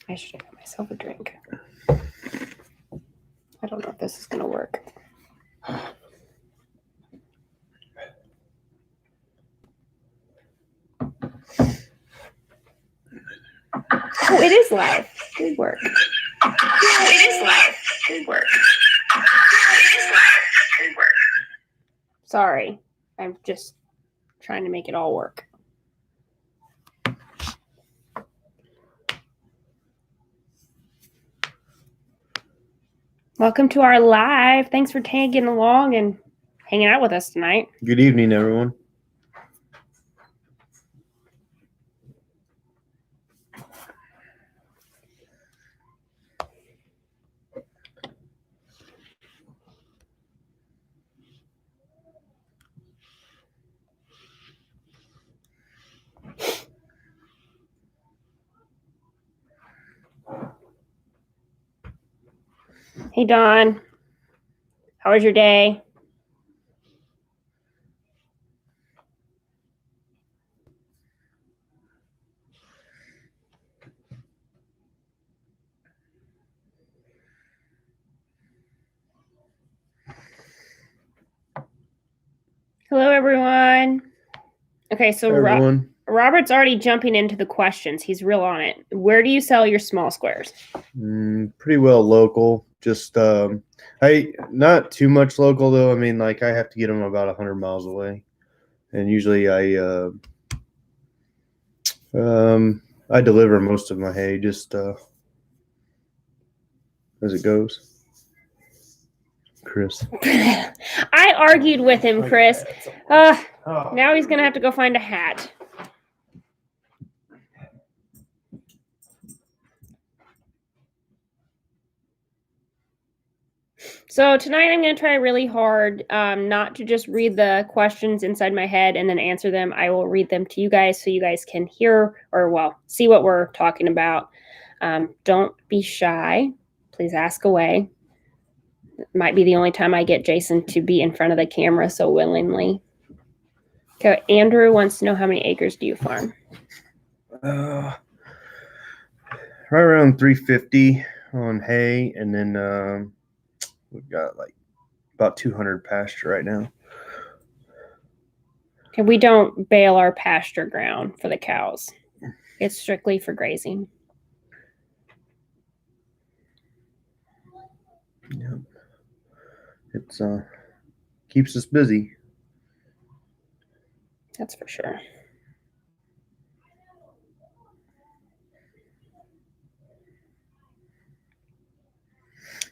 I should have got myself a drink. I don't know if this is going to work. Oh, it is live. Good work. It is live. Good work. It is live. Good work. Sorry. I'm just trying to make it all work. Welcome to our live. Thanks for tagging along and hanging out with us tonight. Good evening, everyone. Hey, Dawn. How was your day? Hello, everyone. Okay, so Robert's already jumping into the questions. He's real on it. Where do you sell your small squares? Pretty well local. Just not too much local though. I mean, like I have to get them about 100 miles away, and usually I deliver most of my hay just as it goes. Chris. I argued with him, Chris. Now he's going to have to go find a hat. So tonight I'm going to try really hard not to just read the questions inside my head and then answer them. I will read them to you guys so you guys can hear or, well, see what we're talking about. Don't be shy. Please ask away. It might be the only time I get Jason to be in front of the camera so willingly. Okay, Andrew wants to know how many acres do you farm? Right around 350 on hay, and then we've got like about 200 pasture right now. Okay, we don't bale our pasture ground for the cows. It's strictly for grazing. Yep. It's keeps us busy. That's for sure.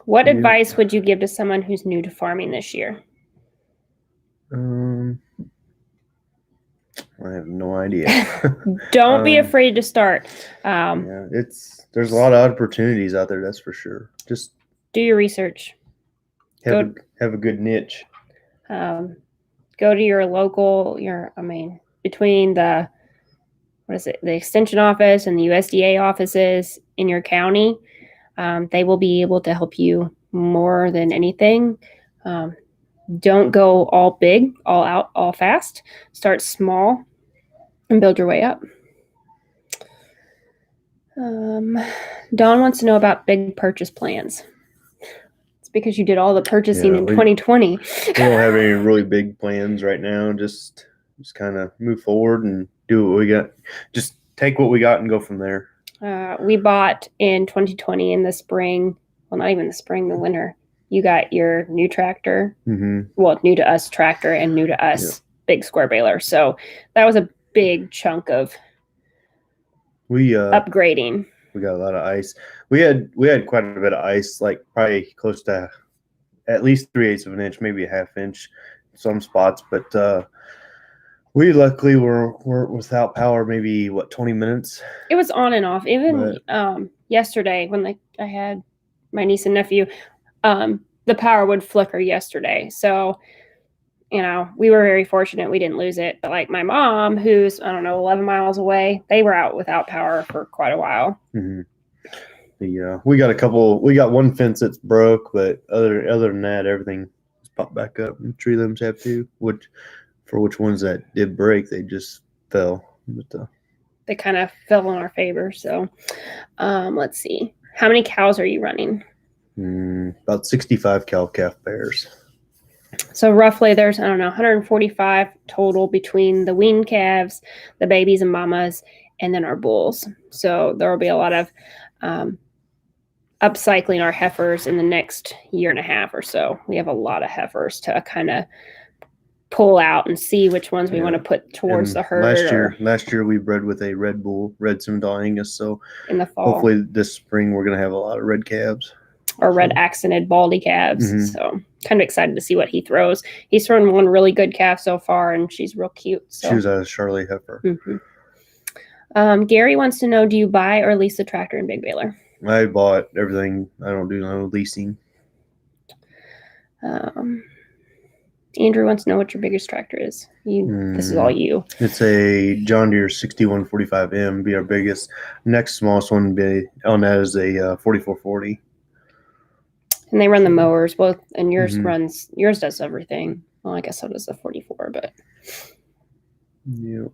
What advice would you give to someone who's new to farming this year? I have no idea. Don't be afraid to start. There's a lot of opportunities out there, that's for sure. Just do your research. Have a good niche. Go to your local, between the extension office and the USDA offices in your county. They will be able to help you more than anything. Don't go all big, all out, all fast. Start small and build your way up. Dawn wants to know about big purchase plans. It's because you did all the purchasing in 2020. We don't have any really big plans right now. Just kind of move forward and do what we got. Just take what we got and go from there. We bought in 2020 in the spring. Well, not even the spring, the winter. You got your new tractor. Mm-hmm. Well, new to us tractor and new to us big square baler. So that was a big chunk of upgrading. We got a lot of ice. We had quite a bit of ice, like probably close to at least 3/8 of an inch, maybe a half inch, some spots. But we luckily were without power maybe 20 minutes. It was on and off. Even yesterday when I had my niece and nephew, the power would flicker yesterday. So, we were very fortunate we didn't lose it. But like my mom, who's 11 miles away, they were out without power for quite a while. Mm-hmm. We got one fence that's broke, but other than that, everything popped back up. And tree limbs have too. Which ones that did break, they just fell. But they kind of fell in our favor. So let's see. How many cows are you running? About 65 cow-calf pairs. So roughly there's, 145 total between the weaned calves, the babies and mamas, and then our bulls. So there will be a lot of upcycling our heifers in the next year and a half or so. We have a lot of heifers to kind of pull out and see which ones we want to put towards the herd. Last year we bred with a red bull, red Simmental Angus. So in the fall, hopefully this spring we're going to have a lot of red calves. Or red accented baldy calves. Mm-hmm. So kind of excited to see what he throws. He's thrown one really good calf so far, and she's real cute. So. She was a Charlie heifer. Mm-hmm. Gary wants to know, do you buy or lease a tractor in Big Baylor? I bought everything. I don't do no leasing. Andrew wants to know what your biggest tractor is. This is all you. It's a John Deere 6145M, be our biggest. Next smallest one be on that is a 4440. And they run the mowers both, and yours does everything. Well, I guess so does the 44, but. Yeah.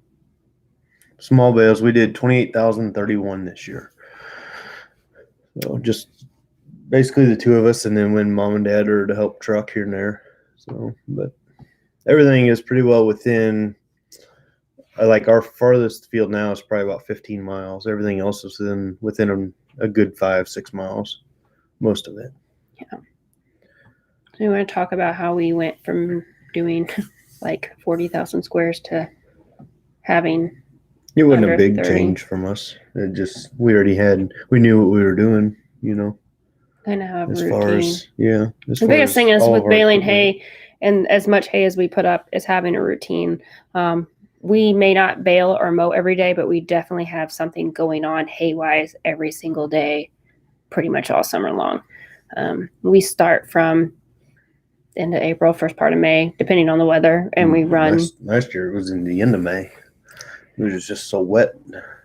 Small bales, we did 28,031 this year. So just basically the two of us, and then when mom and dad are to help truck here and there. So, but everything is pretty well within, like our farthest field now is probably about 15 miles. Everything else is within a good 5-6 miles, most of it. Yeah. We want to talk about how we went from doing like 40,000 squares to having. It wasn't a big 30. Change from us. It just, we knew what we were doing, Kind of have as routine. Far as, yeah. The biggest thing is with baling hay and as much hay as we put up is having a routine. We may not bale or mow every day, but we definitely have something going on hay-wise every single day, pretty much all summer long. We start from end of April, first part of May, depending on the weather, and we run. Last year it was in the end of May. It was just so wet.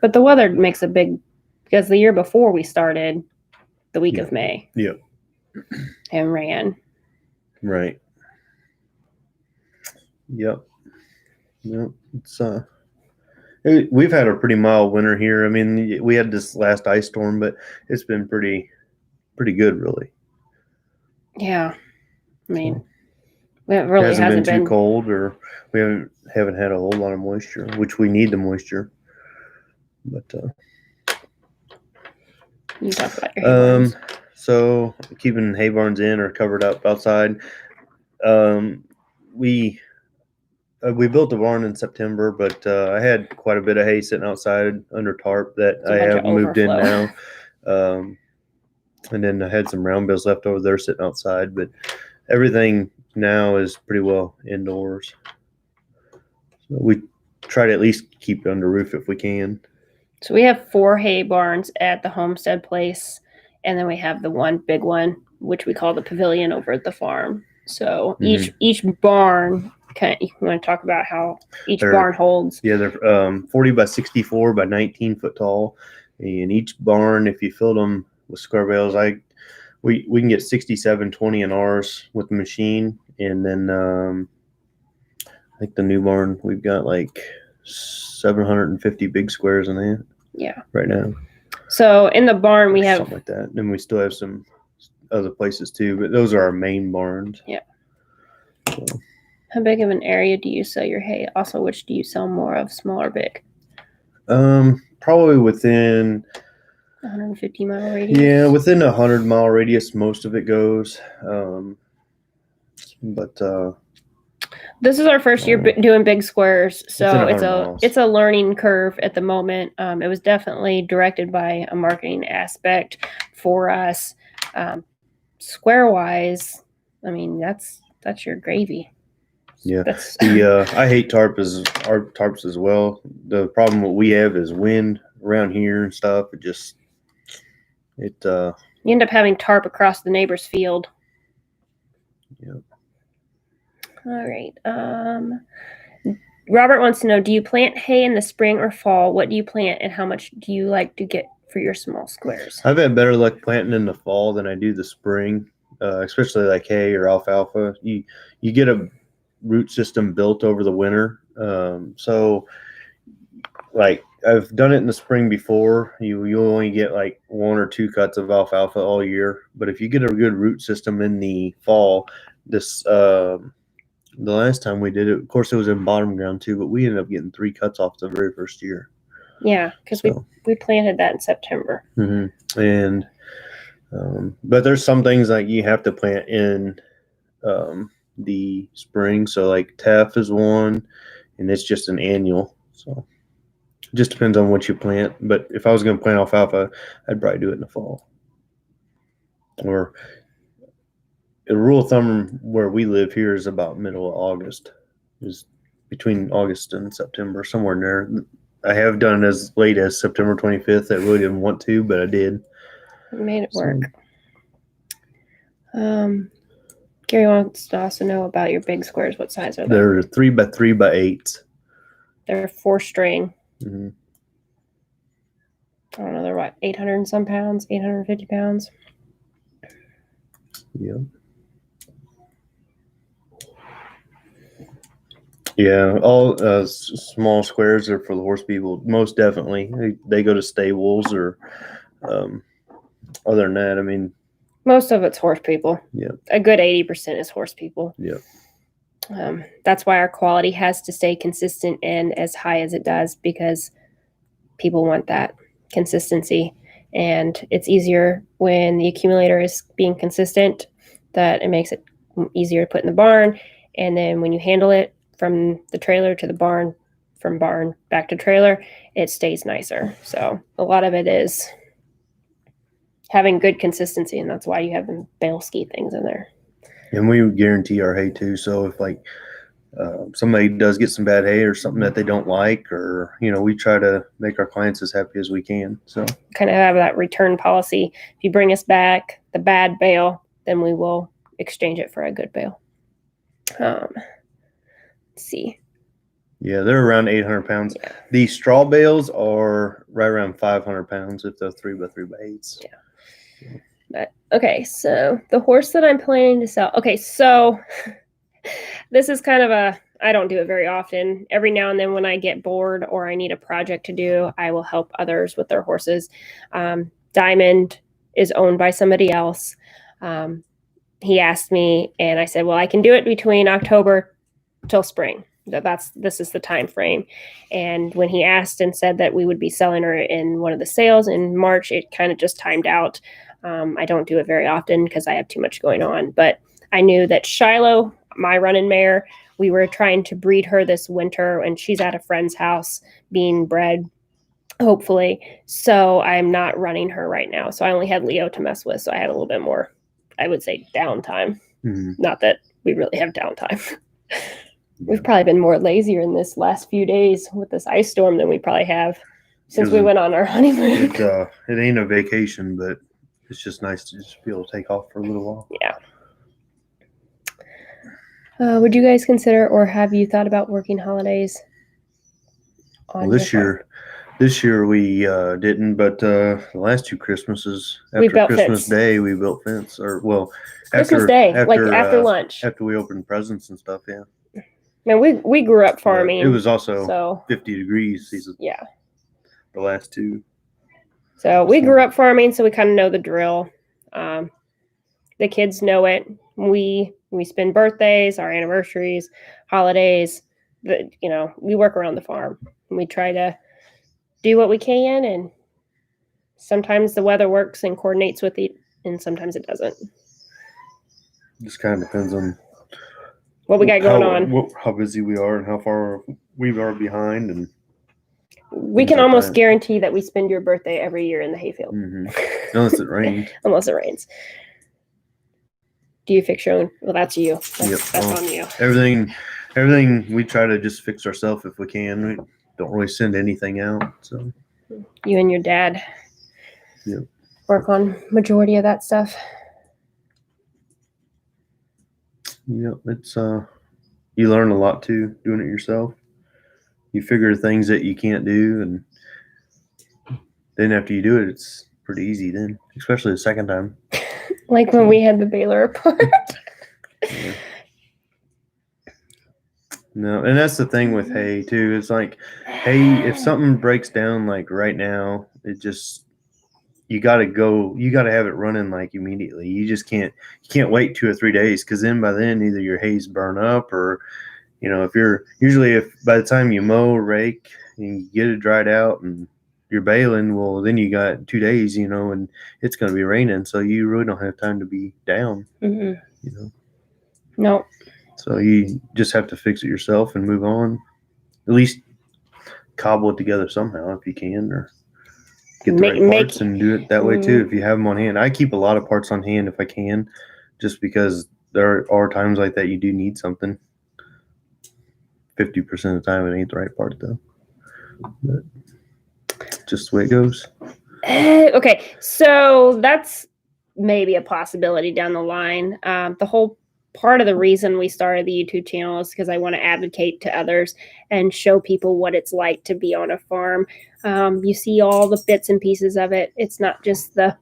But the weather makes a big, because the year before we started the week of May. Yep. And ran. Right. Yep. It's we've had a pretty mild winter here. I mean, we had this last ice storm, but it's been pretty good, really. Yeah. I mean, it really hasn't been too cold, or we haven't had a whole lot of moisture, which we need the moisture. But you talk about your hay barns. So keeping hay barns in or covered up outside. We built a barn in September, but I had quite a bit of hay sitting outside under tarp that I have moved in now. And then I had some round bales left over there sitting outside, but everything now is pretty well indoors. So we try to at least keep it under roof if we can. So we have 4 hay barns at the homestead place, and then we have the one big one, which we call the pavilion over at the farm. So each barn, you want to talk about how barn holds? Yeah, they're 40 by 64 by 19 foot tall, and each barn, if you fill them with square bales, we can get 6720 in ours with the machine, and then I think the new barn we've got like 750 big squares in it. Yeah. Right now. So in the barn we have something like that, and we still have some other places too, but those are our main barns. Yeah. So. How big of an area do you sell your hay? Also, which do you sell more of, small or big? Probably within 150 mile radius. Yeah, within a 100-mile radius, most of it goes. But this is our first year doing big squares, so it's a learning curve at the moment. It was definitely directed by a marketing aspect for us. Square wise, I mean that's your gravy. Yeah, I hate tarps as well. The problem what we have is wind around here and stuff. You end up having tarp across the neighbor's field. Yeah. All right. Robert wants to know, do you plant hay in the spring or fall? What do you plant, and how much do you like to get for your small squares? I've had better luck planting in the fall than I do the spring, especially like hay or alfalfa. You get a root system built over the winter. So like I've done it in the spring before. You only get like 1 or 2 cuts of alfalfa all year. But if you get a good root system in the fall, the last time we did it, of course, it was in bottom ground too. But we ended up getting 3 cuts off the very first year. Yeah, because we planted that in September. Mm-hmm. And but there's some things like you have to plant in the spring. So like teff is one, and it's just an annual. So it just depends on what you plant. But if I was going to plant alfalfa, I'd probably do it in the fall. Or a rule of thumb where we live here is about middle of August. Is between August and September, somewhere in there. I have done it as late as September 25th. I really didn't want to, but I did. We made it work. Gary wants to also know about your big squares. What size are they? They're 3 by 3 by 8. They're 4-string. Mm-hmm. I don't know. They're what, 800 and some pounds, 850 pounds. Yeah. Yeah, all small squares are for the horse people. Most definitely, they go to stables or. Other than that, I mean, most of it's horse people. Yeah, a good 80% is horse people. Yeah. That's why our quality has to stay consistent and as high as it does, because people want that consistency, and it's easier when the accumulator is being consistent. That it makes it easier to put in the barn, and then when you handle it from the trailer to the barn, from barn back to trailer, it stays nicer. So a lot of it is having good consistency, and that's why you have the bale ski things in there. And we guarantee our hay too. So if like somebody does get some bad hay or something that they don't like, or we try to make our clients as happy as we can. So kind of have that return policy. If you bring us back the bad bale, then we will exchange it for a good bale. Let's see. Yeah, they're around 800 pounds. Yeah. The straw bales are right around 500 pounds if they're 3 by 3 by 8s. Yeah. But, okay, so the horse that I'm planning to sell. Okay, so this is kind of I don't do it very often. Every now and then when I get bored or I need a project to do, I will help others with their horses. Diamond is owned by somebody else. He asked me, and I said, well, I can do it between October till spring. This is the time frame. And when he asked and said that we would be selling her in one of the sales in March, it kind of just timed out. I don't do it very often because I have too much going on. But I knew that Shiloh, my running mare, we were trying to breed her this winter, and she's at a friend's house being bred, hopefully. So I'm not running her right now. So I only had Leo to mess with. So I had a little bit more, I would say, downtime. Mm-hmm. Not that we really have downtime. We've probably been more lazier in this last few days with this ice storm than we probably have since we went on our honeymoon. It ain't a vacation, but it's just nice to just be able to take off for a little while. Yeah. Would you guys consider, or have you thought about working holidays? This year we didn't, but the last 2 Christmases after Christmas Day we built fence, Christmas Day, after lunch, after we opened presents and stuff. Yeah. Man, we grew up farming. It was also 50 degrees. Yeah. The last 2. So we grew up farming, so we kind of know the drill. The kids know it. We spend birthdays, our anniversaries, holidays. We work around the farm. And we try to do what we can, and sometimes the weather works and coordinates with it, and sometimes it doesn't. Just kind of depends on what we got going on, how busy we are, and how far we are behind, and we can almost guarantee that we spend your birthday every year in the hayfield. Mm-hmm. Unless it rains. Unless it rains. Do you fix your own? Well, that's you. That's on you. Everything we try to just fix ourselves if we can. We don't really send anything out. So you and your dad work on majority of that stuff. Yeah, it's you learn a lot too doing it yourself. You figure things that you can't do, and then after you do it, it's pretty easy then, especially the second time. Like when we had the Baylor apart. No, and that's the thing with hay too. It's like hay. If something breaks down like right now, it just you got to go. You got to have it running like immediately. You can't wait 2 or 3 days because then by then either your hay's burn up or if by the time you mow or rake and you get it dried out and you're baling, well then you got 2 days, and it's going to be raining, so you really don't have time to be down. Mm-hmm. Nope. So you just have to fix it yourself and move on. At least cobble it together somehow if you can, or get the right parts and do it that way too if you have them on hand. I keep a lot of parts on hand if I can, just because there are times like that you do need something. 50% of the time it ain't the right part though. But just the way it goes. Okay, so that's maybe a possibility down the line. The whole part of the reason we started the YouTube channel is because I want to advocate to others and show people what it's like to be on a farm. You see all the bits and pieces of it. It's not just the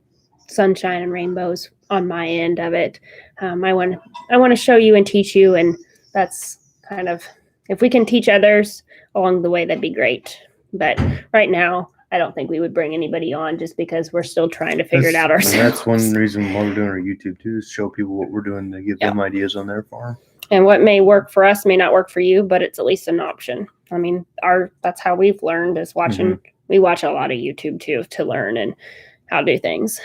sunshine and rainbows on my end of it. I want to show you and teach you, and that's kind of, if we can teach others along the way, that'd be great. But right now, I don't think we would bring anybody on just because we're still trying to figure it out ourselves. And that's one reason why we're doing our YouTube too, is show people what we're doing to give them ideas on their farm. And what may work for us may not work for you, but it's at least an option. I mean, that's how we've learned, is watching. Mm-hmm. We watch a lot of YouTube too to learn and how to do things.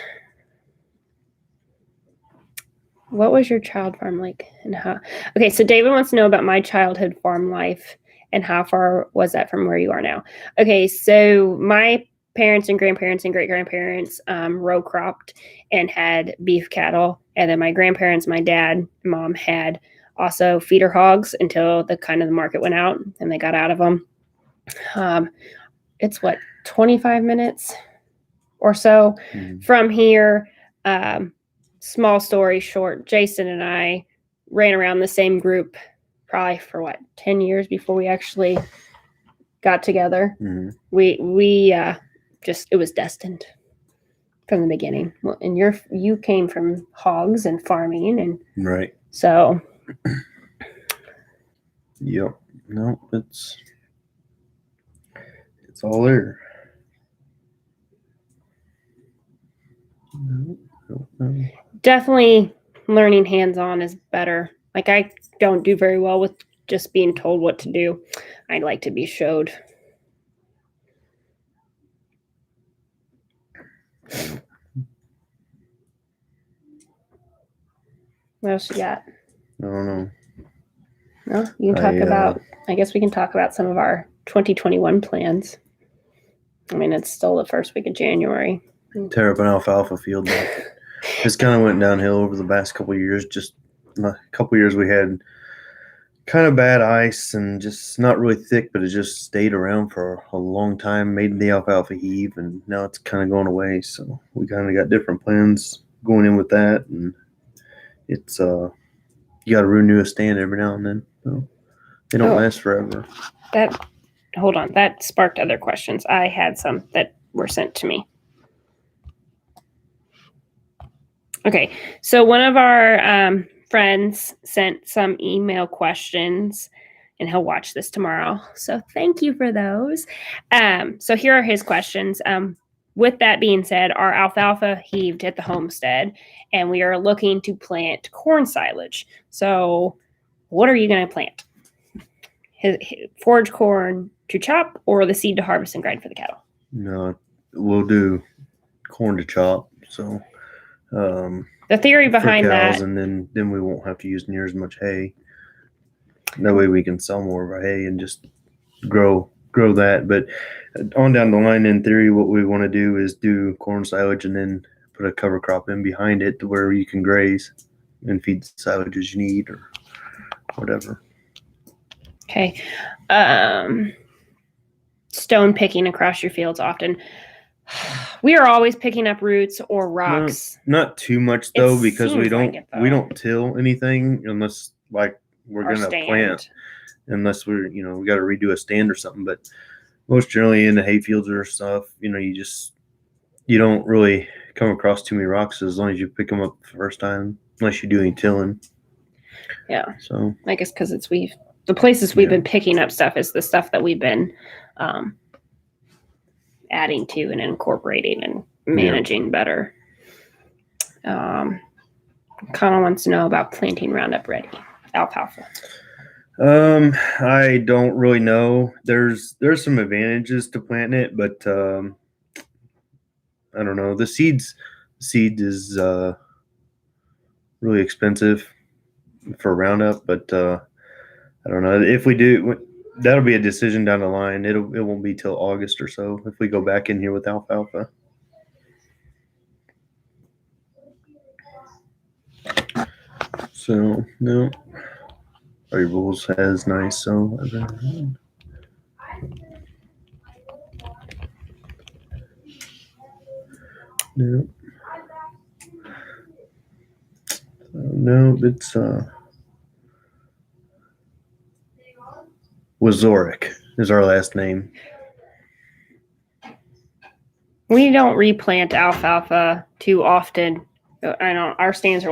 What was your child farm like and how? Okay, so David wants to know about my childhood farm life and how far was that from where you are now? Okay, so my parents and grandparents and great-grandparents row cropped and had beef cattle. And then my grandparents, my dad, mom had also feeder hogs until the market went out and they got out of them. It's 25 minutes or so from here. Small story short, Jason and I ran around the same group probably for 10 years before we actually got together. Mm-hmm. We it was destined from the beginning. Well, and you came from hogs and farming, and right. So yep. No, it's all there. No. Definitely learning hands-on is better. I don't do very well with just being told what to do. I'd like to be showed. What else you got? I don't know. No, you can talk about, I guess we can talk about some of our 2021 plans. I mean, it's still the first week of January. Tear up an alfalfa field. It's kind of went downhill over the past couple of years. Just a couple of years we had kind of bad ice and just not really thick, but it just stayed around for a long time, made the alfalfa heave, and now it's kind of going away. So we kind of got different plans going in with that, and it's you got to renew a stand every now and then. So they don't last forever. Hold on, that sparked other questions. I had some that were sent to me. Okay, so one of our friends sent some email questions, and he'll watch this tomorrow. So thank you for those. So here are his questions. With that being said, our alfalfa heaved at the homestead, and we are looking to plant corn silage. So what are you going to plant? Forage corn to chop, or the seed to harvest and grind for the cattle? No, we'll do corn to chop. So the theory behind that, and then we won't have to use near as much hay. That way we can sell more of our hay and just grow that. But on down the line, in theory, what we want to do is do corn silage and then put a cover crop in behind it to where you can graze and feed the silage as you need or whatever. Okay. Stone picking across your fields often. We are always picking up roots or rocks. Not too much though, because we don't till anything unless we're gonna plant. Unless we got to redo a stand or something. But most generally in the hay fields or stuff, you don't really come across too many rocks as long as you pick them up the first time, unless you do any tilling. Yeah. So I guess because it's the places we've been picking up stuff is the stuff that we've been adding to and incorporating and managing better. Connell wants to know about planting Roundup Ready alfalfa. I don't really know. There's some advantages to planting it, but I don't know. The seed is really expensive for Roundup, but I don't know if we do. That'll be a decision down the line. It won't be till August or so if we go back in here with alfalfa. So no, your bulls has nice. So no, no, it's Wieczorek is our last name. We don't replant alfalfa too often. I know our stands are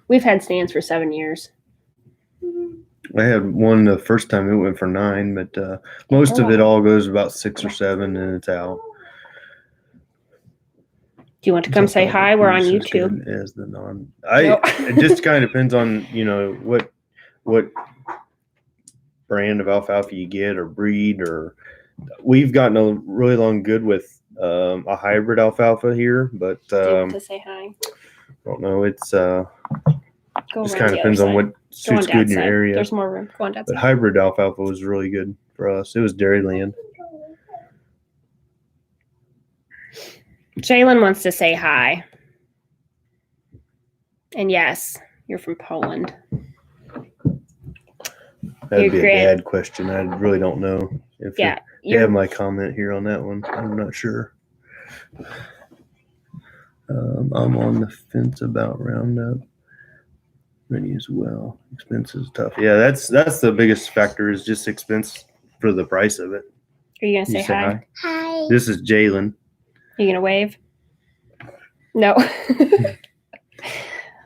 we've had stands for 7 years. I had one the first time, it went for 9, but most of it all goes about 6 or 7 and it's out. Do you want to come say hi? We're on YouTube. As the it just kind of depends on, what brand of alfalfa you get or breed, or we've gotten a really long good with a hybrid alfalfa here, but do you want to say hi? I don't know. It's just kind of depends on what suits good in your area. There's more room. Go on that side. But hybrid alfalfa was really good for us. It was dairyland. Jalen wants to say hi. And yes, you're from Poland. That'd be a dad question. I really don't know. If you have my comment here on that one. I'm not sure. I'm on the fence about Roundup Ready as well. Expense is tough. Yeah, that's the biggest factor is just expense for the price of it. Are you gonna say hi? Hi. This is Jalen. Are you gonna wave? No.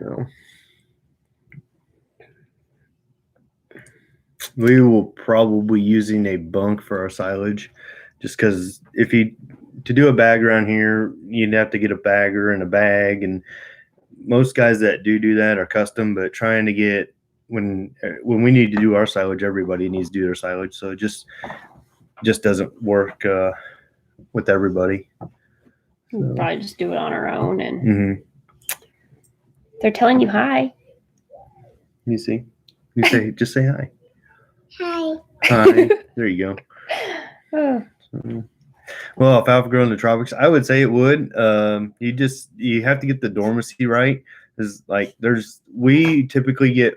So we will probably be using a bunk for our silage, just because to do a bag around here, you'd have to get a bagger and a bag, and most guys that do that are custom. But trying to get when we need to do our silage, everybody needs to do their silage, so it just doesn't work with everybody. We'll probably just do it on our own, and they're telling you hi. You see, just say hi. Hi. Hi. There you go. Oh. So, well, alfalfa grow in the tropics, I would say it would. You have to get the dormancy right. We typically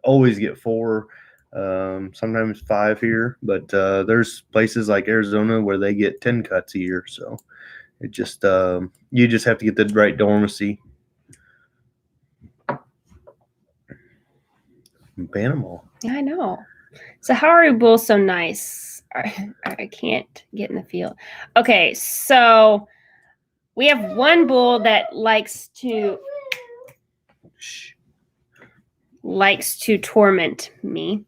always get 4, sometimes 5 here, but there's places like Arizona where they get 10 cuts a year. So it just you just have to get the right dormancy. In Panama. Yeah, I know. So how are your bulls so nice? I can't get in the field. Okay, so we have one bull that likes to torment me.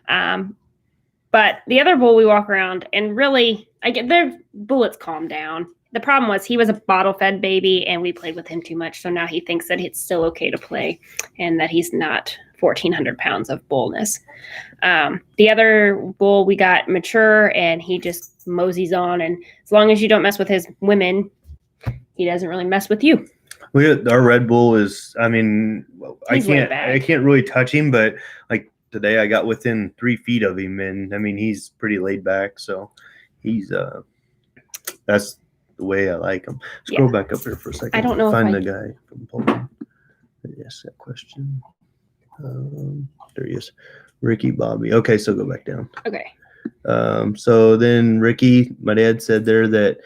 But the other bull we walk around and really their bullets calm down. The problem was he was a bottle-fed baby and we played with him too much. So now he thinks that it's still okay to play and that he's not 1,400 pounds of bullness. The other bull we got mature and he just moseys on. And as long as you don't mess with his women, he doesn't really mess with you. Our Red Bull is, I He's can't really touch him, but like today I got within 3 feet of him and he's pretty laid back. So he's, that's the way I like him. Scroll back up here for a second. I don't know Find the guy from Poland. Yes, that question. There he is. Ricky Bobby. Okay, so go back down. Okay. So then Ricky, my dad said there that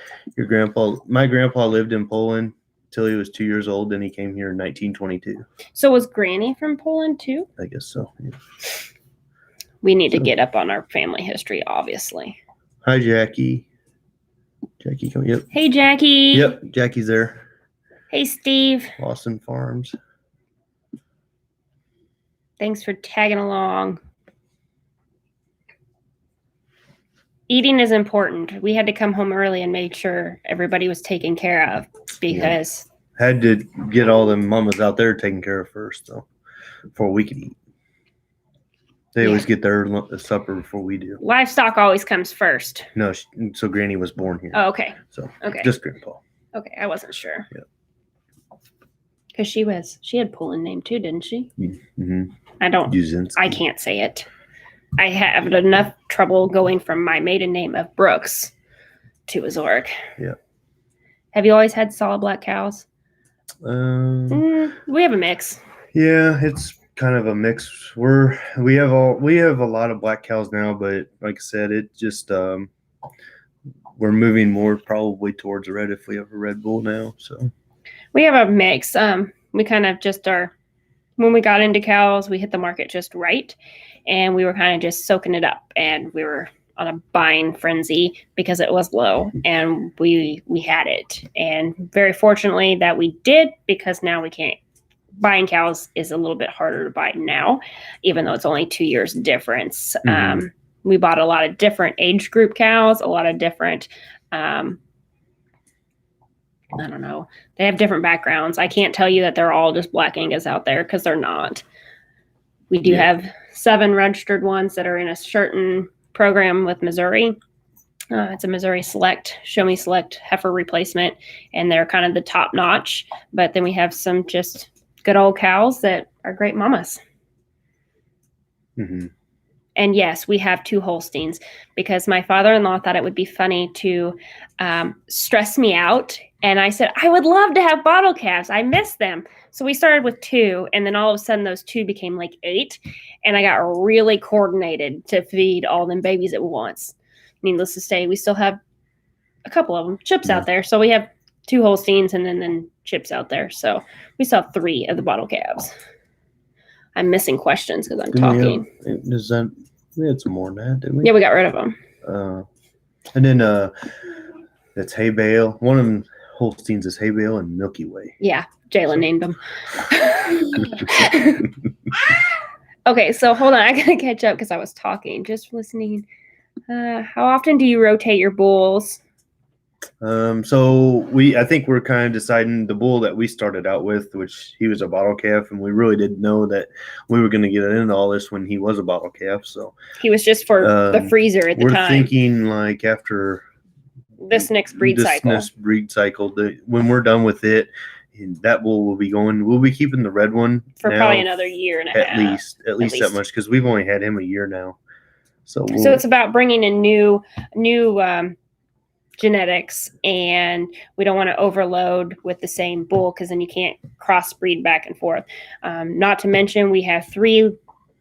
my grandpa lived in Poland till he was 2 years old, and he came here in 1922. So was Granny from Poland too? I guess so. Yeah. We need to get up on our family history, obviously. Hi, Jackie. Jackie, come. Yep. Hey, Jackie. Yep, Jackie's there. Hey, Steve. Lawson Farms. Thanks for tagging along. eating is important. We had to come home early and make sure everybody was taken care of because had to get all the mamas out there taken care of first, though, before we could eat. They always get their supper before we do. Livestock always comes first. No, so Granny was born here. Oh, okay. So okay, just Grandpa. Okay, I wasn't sure. Yeah. Because she had Poland name too, didn't she? Mm-hmm. I can't say it. I have enough trouble going from my maiden name of Brooks to Wieczorek. Yeah. Have you always had solid black cows? We have a mix. Yeah, it's kind of a mix. We have a lot of black cows now, but like I said, it just we're moving more probably towards red if we have a Red Bull now. So we have a mix. We kind of just are. When we got into cows, we hit the market just right, and we were kind of just soaking it up, and we were on a buying frenzy because it was low, and we had it, and very fortunately that we did, because now we can't. Buying cows is a little bit harder to buy now, even though it's only 2 years difference. Mm-hmm. We bought a lot of different age group cows, a lot of different. I don't know. They have different backgrounds. I can't tell you that they're all just Black Angus out there because they're not. We do have 7 registered ones that are in a certain program with Missouri. It's a Missouri Select, Show Me Select heifer replacement, and they're kind of the top notch. But then we have some just good old cows that are great mamas. Mm-hmm. And yes, we have 2 Holsteins because my father-in-law thought it would be funny to stress me out. And I said, I would love to have bottle calves. I miss them. So we started with 2. And then all of a sudden those 2 became like 8. And I got really coordinated to feed all them babies at once. Needless to say, we still have a couple of them, Chips out there. So we have 2 Holsteins and then Chips out there. So we still have 3 of the bottle calves. I'm missing questions because I'm talking. We had some more than that, didn't we? Yeah, we got rid of them. And then that's Hay Bale. One of them Holsteins is Hay Bale and Milky Way. Yeah, Jalen named them. Okay, so hold on. I got to catch up because I was talking, just listening. How often do you rotate your bulls? So I think we're kind of deciding the bull that we started out with, which he was a bottle calf, and we really didn't know that we were going to get into all this when he was a bottle calf. So he was just for the freezer at the time. We're thinking like after this next breed cycle, when we're done with it, that bull will be going. We'll be keeping the red one for probably another year and a half. At least that much, because we've only had him a year now. So it's about bringing in new genetics, and we don't want to overload with the same bull because then you can't crossbreed back and forth. Not to mention we have 3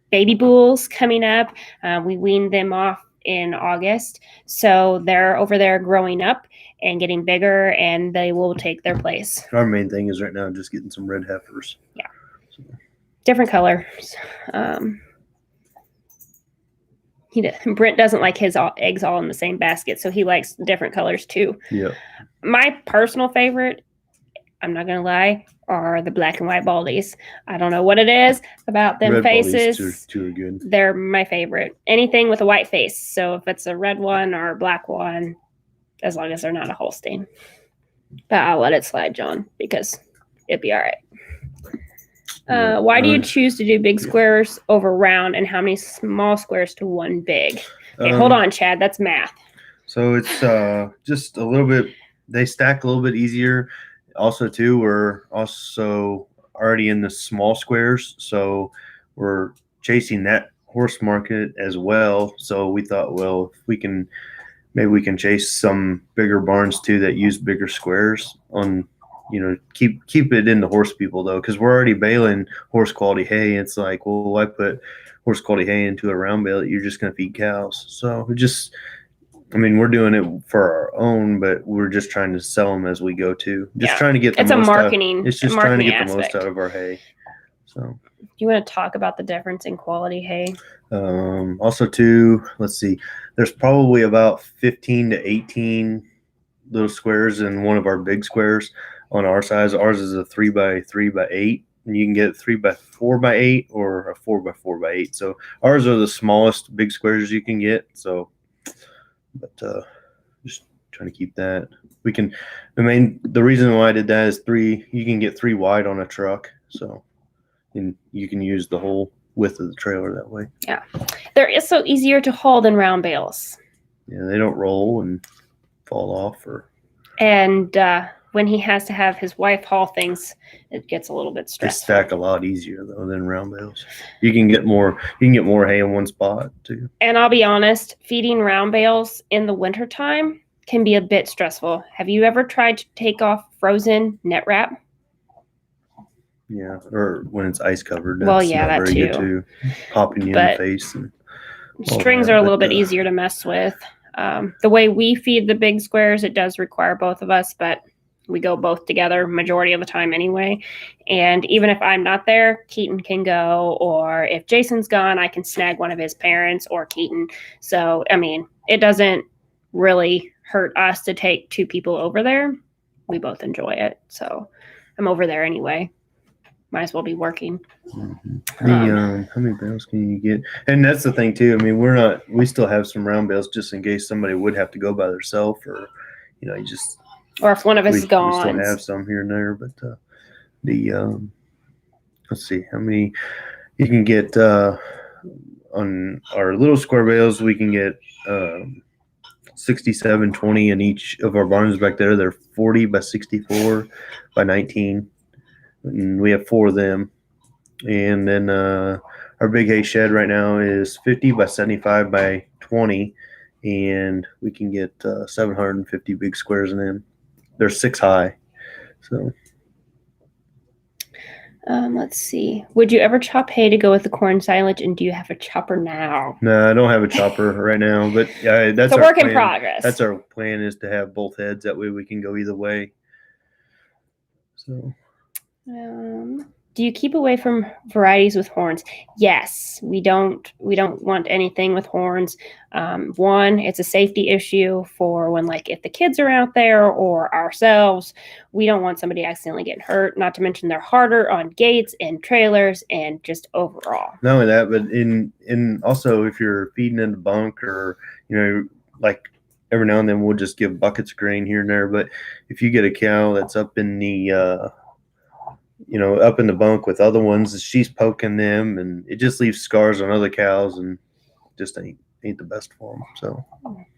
baby bulls coming up. We weaned them off in August, so they're over there growing up and getting bigger, and they will take their place. Our main thing is right now just getting some red heifers. Yeah, different colors. Brent doesn't like his eggs all in the same basket, so he likes different colors too. Yeah. My personal favorite, I'm not going to lie, are the black and white baldies. I don't know what it is about them red faces. Baldies too good. They're my favorite. Anything with a white face. So if it's a red one or a black one, as long as they're not a Holstein. But I'll let it slide, John, because it'd be all right. Why do you choose to do big squares over round, and how many small squares to one big? Okay, hold on, Chad. That's math. So it's just a little bit. They stack a little bit easier. Also, too, we're also already in the small squares, so we're chasing that horse market as well. So we thought, well, if maybe we can chase some bigger barns too that use bigger squares on. Keep it in the horse people though, because we're already baling horse quality hay. It's like, well, why put horse quality hay into a round bale that you're just going to feed cows? So we're doing it for our own, but we're just trying to sell them as we go too. Trying to get the most marketing. It's just trying to get the most out of our hay. So, do you want to talk about the difference in quality hay? Also too, let's see. There's probably about 15 to 18 little squares in one of our big squares. On our size, ours is a 3x3x8, and you can get 3x4x8 or a 4x4x8. So ours are the smallest big squares you can get. So but just trying to keep that. The reason why I did that is you can get 3 wide on a truck, so and you can use the whole width of the trailer that way. Yeah, they're so easier to haul than round bales. Yeah, they don't roll and fall off And when he has to have his wife haul things, it gets a little bit they stressful. stack a lot easier though than round bales. You can get more hay in one spot too. And I'll be honest, feeding round bales in the wintertime can be a bit stressful. Have you ever tried to take off frozen net wrap? Yeah, or when it's ice covered. That's Well, yeah, not that very good too. too. Popping you in the face. And strings are a little bit easier to mess with. The way we feed the big squares, it does require both of us, but we go both together majority of the time anyway. And even if I'm not there, Keaton can go, or if Jason's gone, I can snag one of his parents or Keaton. So, I mean, it doesn't really hurt us to take 2 people over there. We both enjoy it. So I'm over there anyway. Might as well be working. Mm-hmm. How many bales can you get? And that's the thing too. I mean, we still have some round bales just in case somebody would have to go by themselves, or you just. Or if one of us is gone. We still have some here and there, but let's see how many you can get on our little square bales. We can get 67, 20 in each of our barns back there. They're 40 by 64 by 19, and we have 4 of them. And then our big hay shed right now is 50 by 75 by 20, and we can get 750 big squares in them. They're 6 high. So let's see. Would you ever chop hay to go with the corn silage, and do you have a chopper now? No, I don't have a chopper right now, but that's a work in progress. That's our plan, is to have both heads. That way we can go either way. So do you keep away from varieties with horns? Yes, we don't want anything with horns. One, it's a safety issue for when, like, if the kids are out there or ourselves, we don't want somebody accidentally getting hurt. Not to mention they're harder on gates and trailers and just overall. Not only that, but in also if you're feeding in the bunk, or like every now and then we'll just give buckets of grain here and there. But if you get a cow that's up in the up in the bunk with other ones, she's poking them, and it just leaves scars on other cows, and just ain't the best for them. So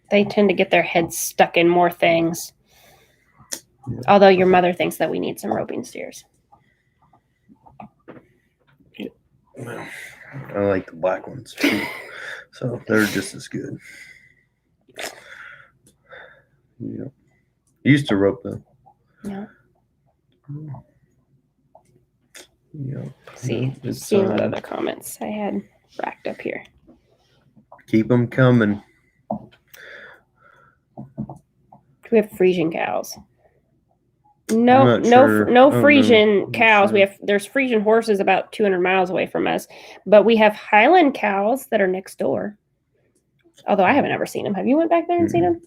they tend to get their heads stuck in more things. Yeah. Although your mother thinks that we need some roping steers. Well, I like the black ones too, so they're just as good. Yeah, I used to rope them. Yeah. Yeah. See what other comments I had racked up here. Keep them coming. We have Frisian cows. No Frisian cows. Sure. There's Frisian horses about 200 miles away from us, but we have Highland cows that are next door. Although I haven't ever seen them. Have you went back there and seen them?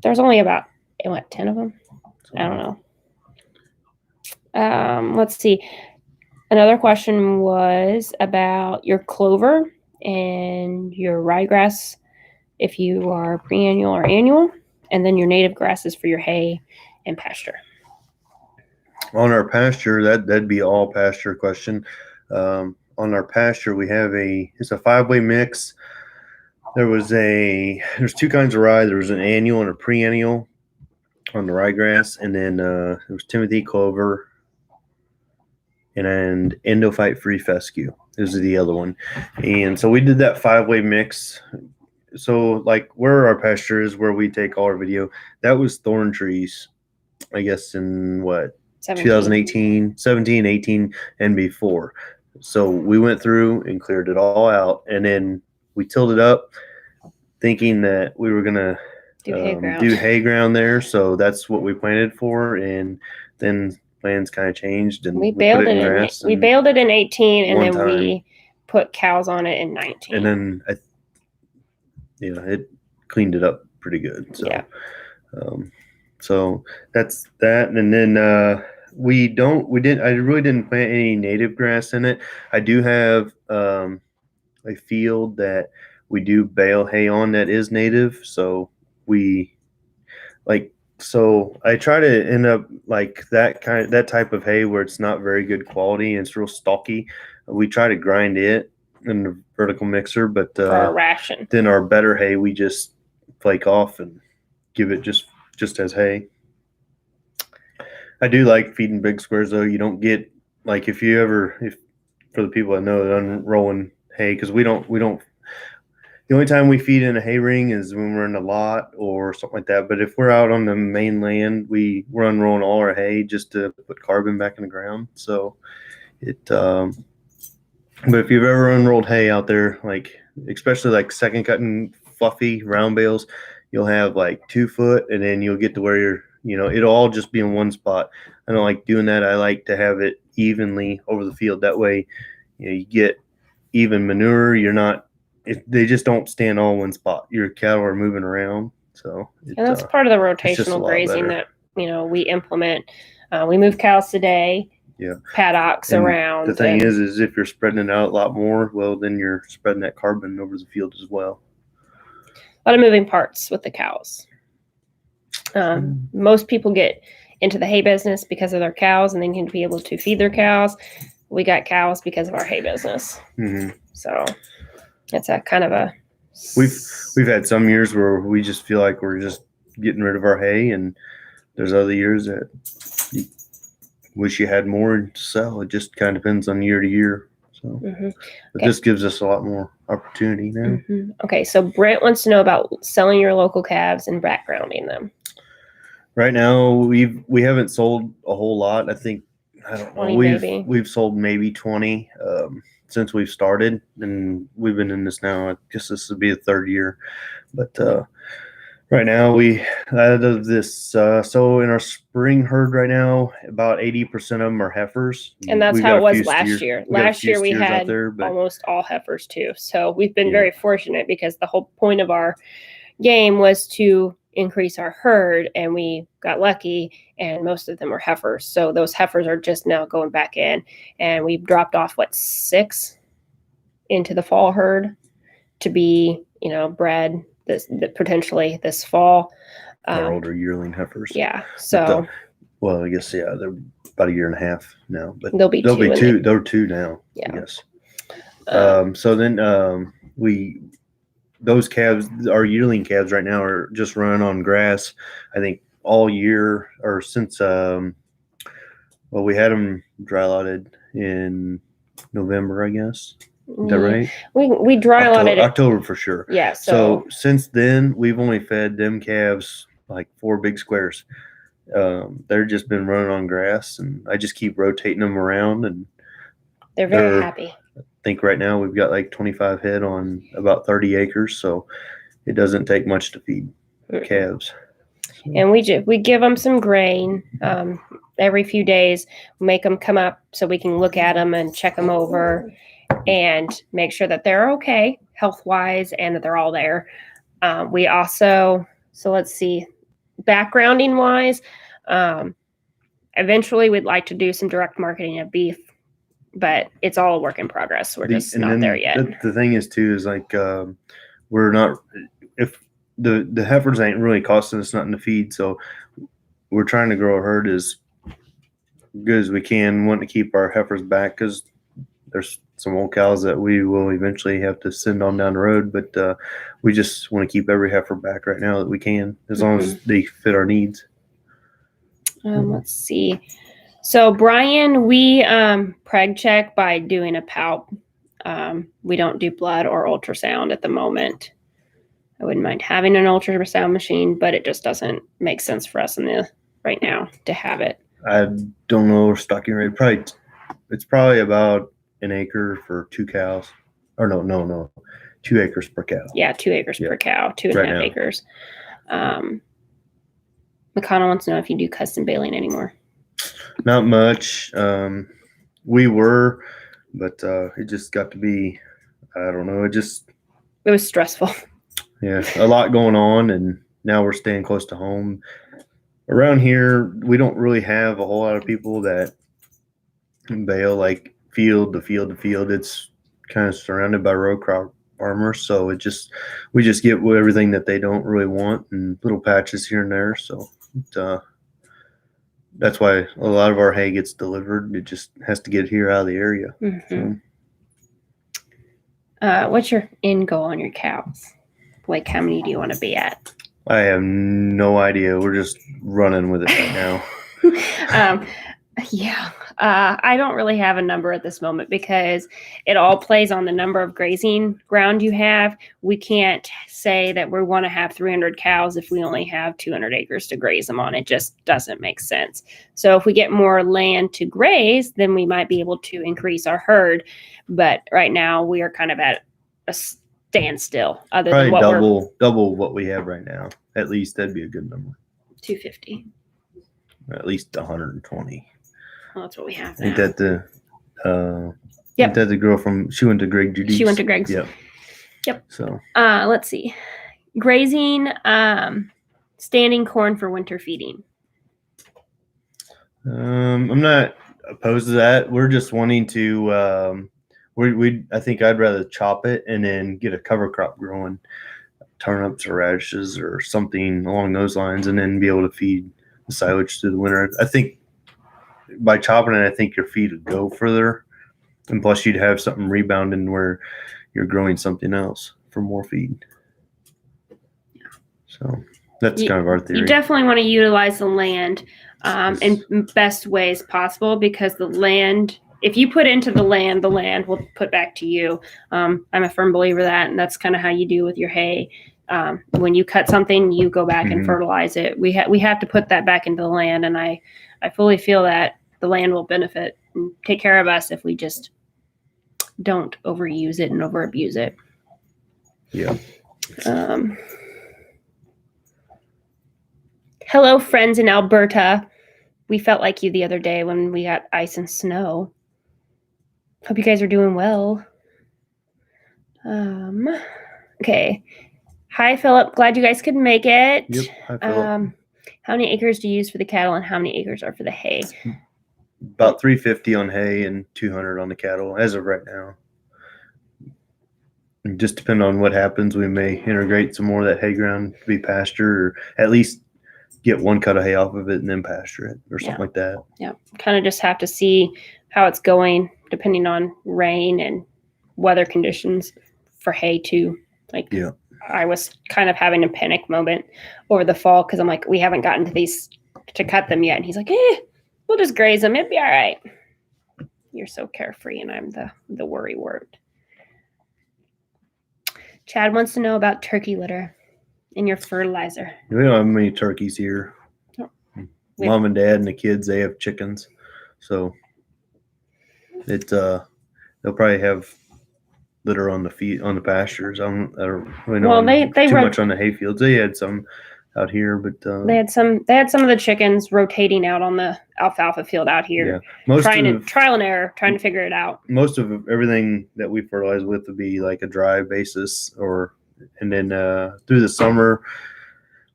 There's only about 10 of them. I don't know. Let's see. Another question was about your clover and your ryegrass, if you are pre-annual or annual, and then your native grasses for your hay and pasture. On our pasture, that'd be all pasture question. On our pasture, we have it's a 5-way mix. There's 2 kinds of rye. There was an annual and a pre-annual on the ryegrass, and then there was Timothy clover and endophyte free fescue. This is the other one. And so we did that 5-way mix. So like where our pasture is, where we take all our video, that was thorn trees, I guess in 2018, 17, 18, and before. So we went through and cleared it all out, and then we tilled it up thinking that we were going to do hay ground there. So that's what we planted for. And then plans kind of changed, and we bailed it in 18, and then we put cows on it in 19. And then it cleaned it up pretty good. So, yeah. So that's that. And then I really didn't plant any native grass in it. I do have a field that we do bale hay on that is native. So we like. So I try to end up like that type of hay where it's not very good quality and it's real stalky. We try to grind it in the vertical mixer, but for our ration. then our better hay we just flake off and give it just as hay. I do like feeding big squares though. You don't get like if for the people that know that unrolling hay, because we don't the only time we feed in a hay ring is when we're in a lot or something like that. But if we're out on the main land, we're unrolling all our hay just to put carbon back in the ground. So but if you've ever unrolled hay out there, like especially like second cutting fluffy round bales, you'll have like 2 foot, and then you'll get to where it'll all just be in one spot. I don't like doing that. I like to have it evenly over the field. That way, you get even manure. They just don't stand all in one spot. Your cattle are moving around. So and that's part of the rotational grazing that we implement. We move cows today. Yeah, paddocks and around. The thing is if you're spreading it out a lot more, well, then you're spreading that carbon over the field as well. A lot of moving parts with the cows. Most people get into the hay business because of their cows, and they need to be able to feed their cows. We got cows because of our hay business. Mm-hmm. So it's a kind of a. We've had some years where we just feel like we're just getting rid of our hay, and there's other years that you wish you had more to sell. It just kind of depends on year to year. So, but this gives us a lot more opportunity now. Mm-hmm. Okay, so Brent wants to know about selling your local calves and backgrounding them. Right now, we haven't sold a whole lot. I think we've sold maybe 20 since we've started, and we've been in this now. I guess this will be the 3rd year, but right now out of this so in our spring herd right now, about 80% of them are heifers, and that's how it was last year. Last year we had almost all heifers too. So we've been very fortunate because the whole point of our game was to increase our herd, and we got lucky, and most of them were heifers. So those heifers are just now going back in, and we've dropped off 6 into the fall herd to be bred potentially this fall. Our older yearling heifers. Yeah. So I guess they're about 1.5 years now, but they'll be two. They're 2 now. Yeah. I guess. So then those calves, our yearling calves right now, are just running on grass. I think all year, or since we had them dry lotted in November, I guess. Is that right? We dry lotted October for sure. Yeah. So since then, we've only fed them calves like 4 big squares. They're just been running on grass, and I just keep rotating them around, and they're very happy. I think right now we've got like 25 head on about 30 acres, so it doesn't take much to feed calves. And we give them some grain every few days. We make them come up so we can look at them and check them over and make sure that they're okay health-wise and that they're all there. We also, so let's see, backgrounding-wise, eventually we'd like to do some direct marketing of beef, but it's all a work in progress. We're just not there yet. The thing is too is like we're not, if the heifers ain't really costing us nothing to feed, so we're trying to grow a herd as good as we can. Want to keep our heifers back because there's some old cows that we will eventually have to send on down the road, but we just want to keep every heifer back right now that we can, as long as they fit our needs. Let's see. So Brian, we preg check by doing a palp. We don't do blood or ultrasound at the moment. I wouldn't mind having an ultrasound machine, but it just doesn't make sense for us right now to have it. I don't know stocking rate. It's probably about an acre for 2 cows. Or no, 2 acres per cow. Yeah, 2 acres per cow, 2.5 acres. McConnell wants to know if you do custom baling anymore. Not much. We were, but it just got to be, I don't know, it was stressful. Yeah, a lot going on, and now we're staying close to home. Around here, we don't really have a whole lot of people that bale like field to field to field. It's kind of surrounded by row crop farmers, so we just get everything that they don't really want and little patches here and there. So that's why a lot of our hay gets delivered. It just has to get here out of the area. Mm-hmm. What's your end goal on your cows? Like, how many do you want to be at? I have no idea. We're just running with it right now. Yeah. I don't really have a number at this moment because it all plays on the number of grazing ground you have. We can't say that we want to have 300 cows if we only have 200 acres to graze them on. It just doesn't make sense. So if we get more land to graze, then we might be able to increase our herd. But right now we are kind of at a standstill. Other Probably than what double what we have right now. At least that'd be a good number. 250. At least 120. Well, that's what we have now. Ain't that the girl from, she went to Greg Judy's? She went to Greg's. Yep. So let's see. Grazing, standing corn for winter feeding. I'm not opposed to that. We're just wanting to I think I'd rather chop it and then get a cover crop growing, turnips or radishes or something along those lines, and then be able to feed the silage through the winter. I think by chopping it, I think your feed would go further, and plus you'd have something rebounding where you're growing something else for more feed. So that's kind of our theory. You definitely want to utilize the land in best ways possible, because the land, if you put into the land will put back to you. I'm a firm believer of that, and that's kind of how you do with your hay. When you cut something, you go back and fertilize it. We have to put that back into the land, and I fully feel that the land will benefit and take care of us if we just don't overuse it and overabuse it. Yeah. Hello, friends in Alberta. We felt like you the other day when we got ice and snow. Hope you guys are doing well. Okay. Hi, Philip. Glad you guys could make it. Yep. Hi, Philip. How many acres do you use for the cattle, and how many acres are for the hay? About 350 on hay and 200 on the cattle as of right now. And just depending on what happens, we may integrate some more of that hay ground to be pasture, or at least get one cut of hay off of it and then pasture it or something like that. Yeah. Kind of just have to see how it's going depending on rain and weather conditions for hay too. Yeah. I was kind of having a panic moment over the fall because I'm like, we haven't gotten to these to cut them yet. And he's like, we'll just graze them. It'd be all right. You're so carefree, and I'm the worry word. Chad wants to know about turkey litter and your fertilizer. We don't have many turkeys here. Oh. Mom and dad and the kids, they have chickens. So they'll probably have litter on the pastures. I don't really know too much on the hay fields. They had some out here, but they had some of the chickens rotating out on the alfalfa field out here. Yeah. Trial and error, trying to figure it out. Most of everything that we fertilize with would be like a dry basis, and then through the summer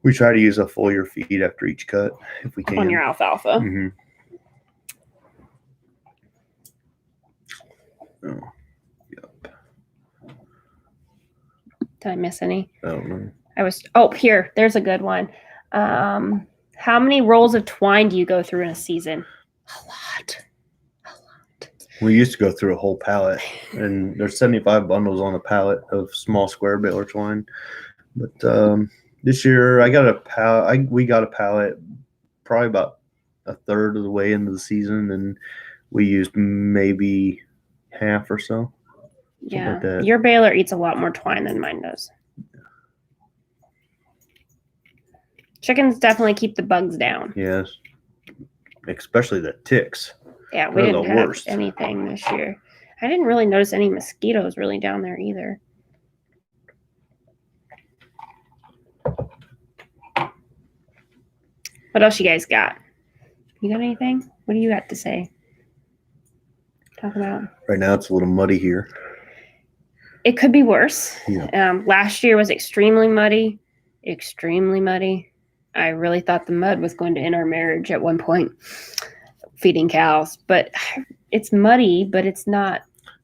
we try to use a foliar feed after each cut if we can. On your alfalfa. Mm-hmm. Oh. Did I miss any? I don't know. Here, there's a good one. How many rolls of twine do you go through in a season? A lot. We used to go through a whole pallet, and there's 75 bundles on a pallet of small square Baylor twine. But this year we got a pallet probably about a third of the way into the season, and we used maybe half or so. Yeah, like your Baylor eats a lot more twine than mine does. Chickens definitely keep the bugs down. Yes, especially the ticks. Yeah, we didn't have anything this year. I didn't really notice any mosquitoes really down there either. What else you guys got? You got anything? What do you got to say? Talk about. Right now it's a little muddy here. It could be worse. Yeah. Last year was extremely muddy. I really thought the mud was going to end our marriage at one point, feeding cows. But it's muddy, but it's not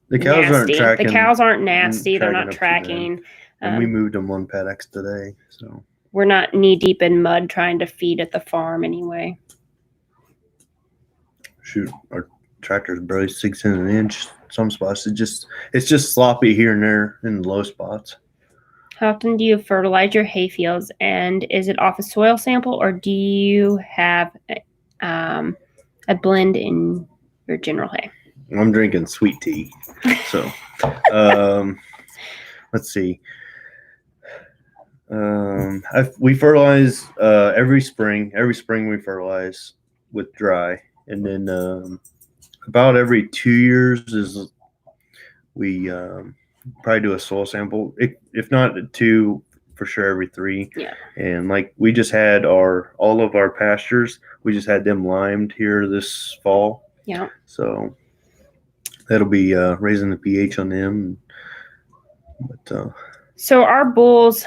The cows aren't nasty. tracking. The cows aren't nasty. They're not up to them. tracking. And we moved them on paddocks today, so We're not knee deep in mud trying to feed at the farm anyway. shoot, our tractor's barely 6 in an inch. Some spots it's just sloppy here and there in the low spots. How often do you fertilize your hay fields, and is it off a soil sample, or do you have a blend in your general hay? I'm drinking sweet tea, so let's see. We fertilize every spring. Every spring we fertilize with dry, and then about every 2 years is we probably do a soil sample. If not 2, for sure every 3. Yeah. And like we just had all of our pastures. We just had them limed here this fall. Yeah. So that'll be raising the pH on them. But so our bulls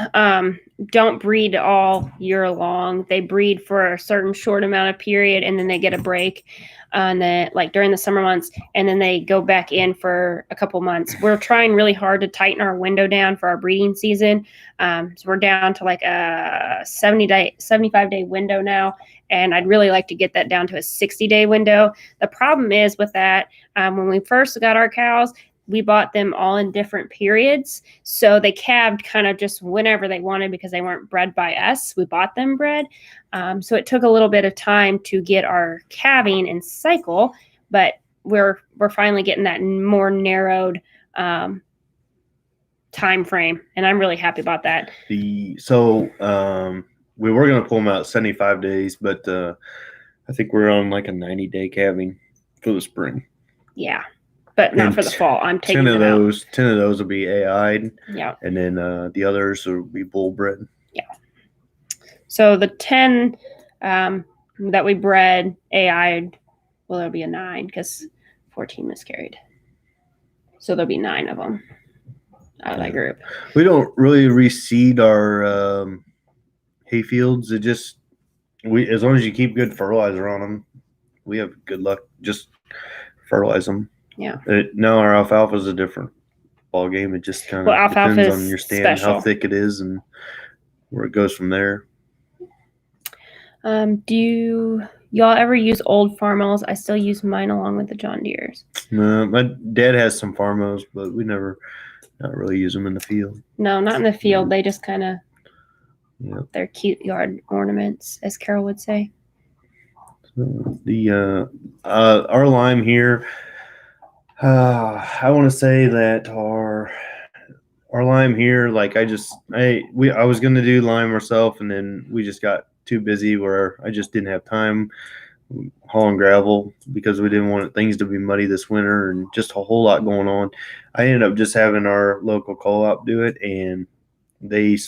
don't breed all year long. They breed for a certain short amount of period, and then they get a break, and then like during the summer months, and then they go back in for a couple months. We're trying really hard to tighten our window down for our breeding season. So we're down to like a 75-day window now, and I'd really like to get that down to a 60-day window. The problem is with that, when we first got our cows, we bought them all in different periods. So they calved kind of just whenever they wanted because they weren't bred by us. We bought them bred. So it took a little bit of time to get our calving and cycle, but we're finally getting that more narrowed time frame. And I'm really happy about that. we were going to pull them out 75 days, but I think we're on like a 90-day calving for the spring. Yeah. But not for the fall. I'm taking 10 of those will be AI'd. Yeah. And then the others will be bull bred. Yeah. So the 10 that we bred AI'd, well, there'll be a 9 because 14 miscarried. So there'll be 9 of them out of that group. We don't really reseed our hay fields. As long as you keep good fertilizer on them, we have good luck. Just fertilize them. Yeah. Now our alfalfa is a different ball game. It just kind of depends on your stand, special. How thick it is, and where it goes from there. Do y'all ever use old farmers? I still use mine along with the John Deeres. My dad has some farmers, but we not really use them in the field. No, not in the field. They just kind of, they're cute yard ornaments, as Carol would say. So our lime here. I want to say that our lime here, like I was gonna do lime myself, and then we just got too busy where I just didn't have time hauling gravel because we didn't want things to be muddy this winter and just a whole lot going on. I ended up just having our local co-op do it, and they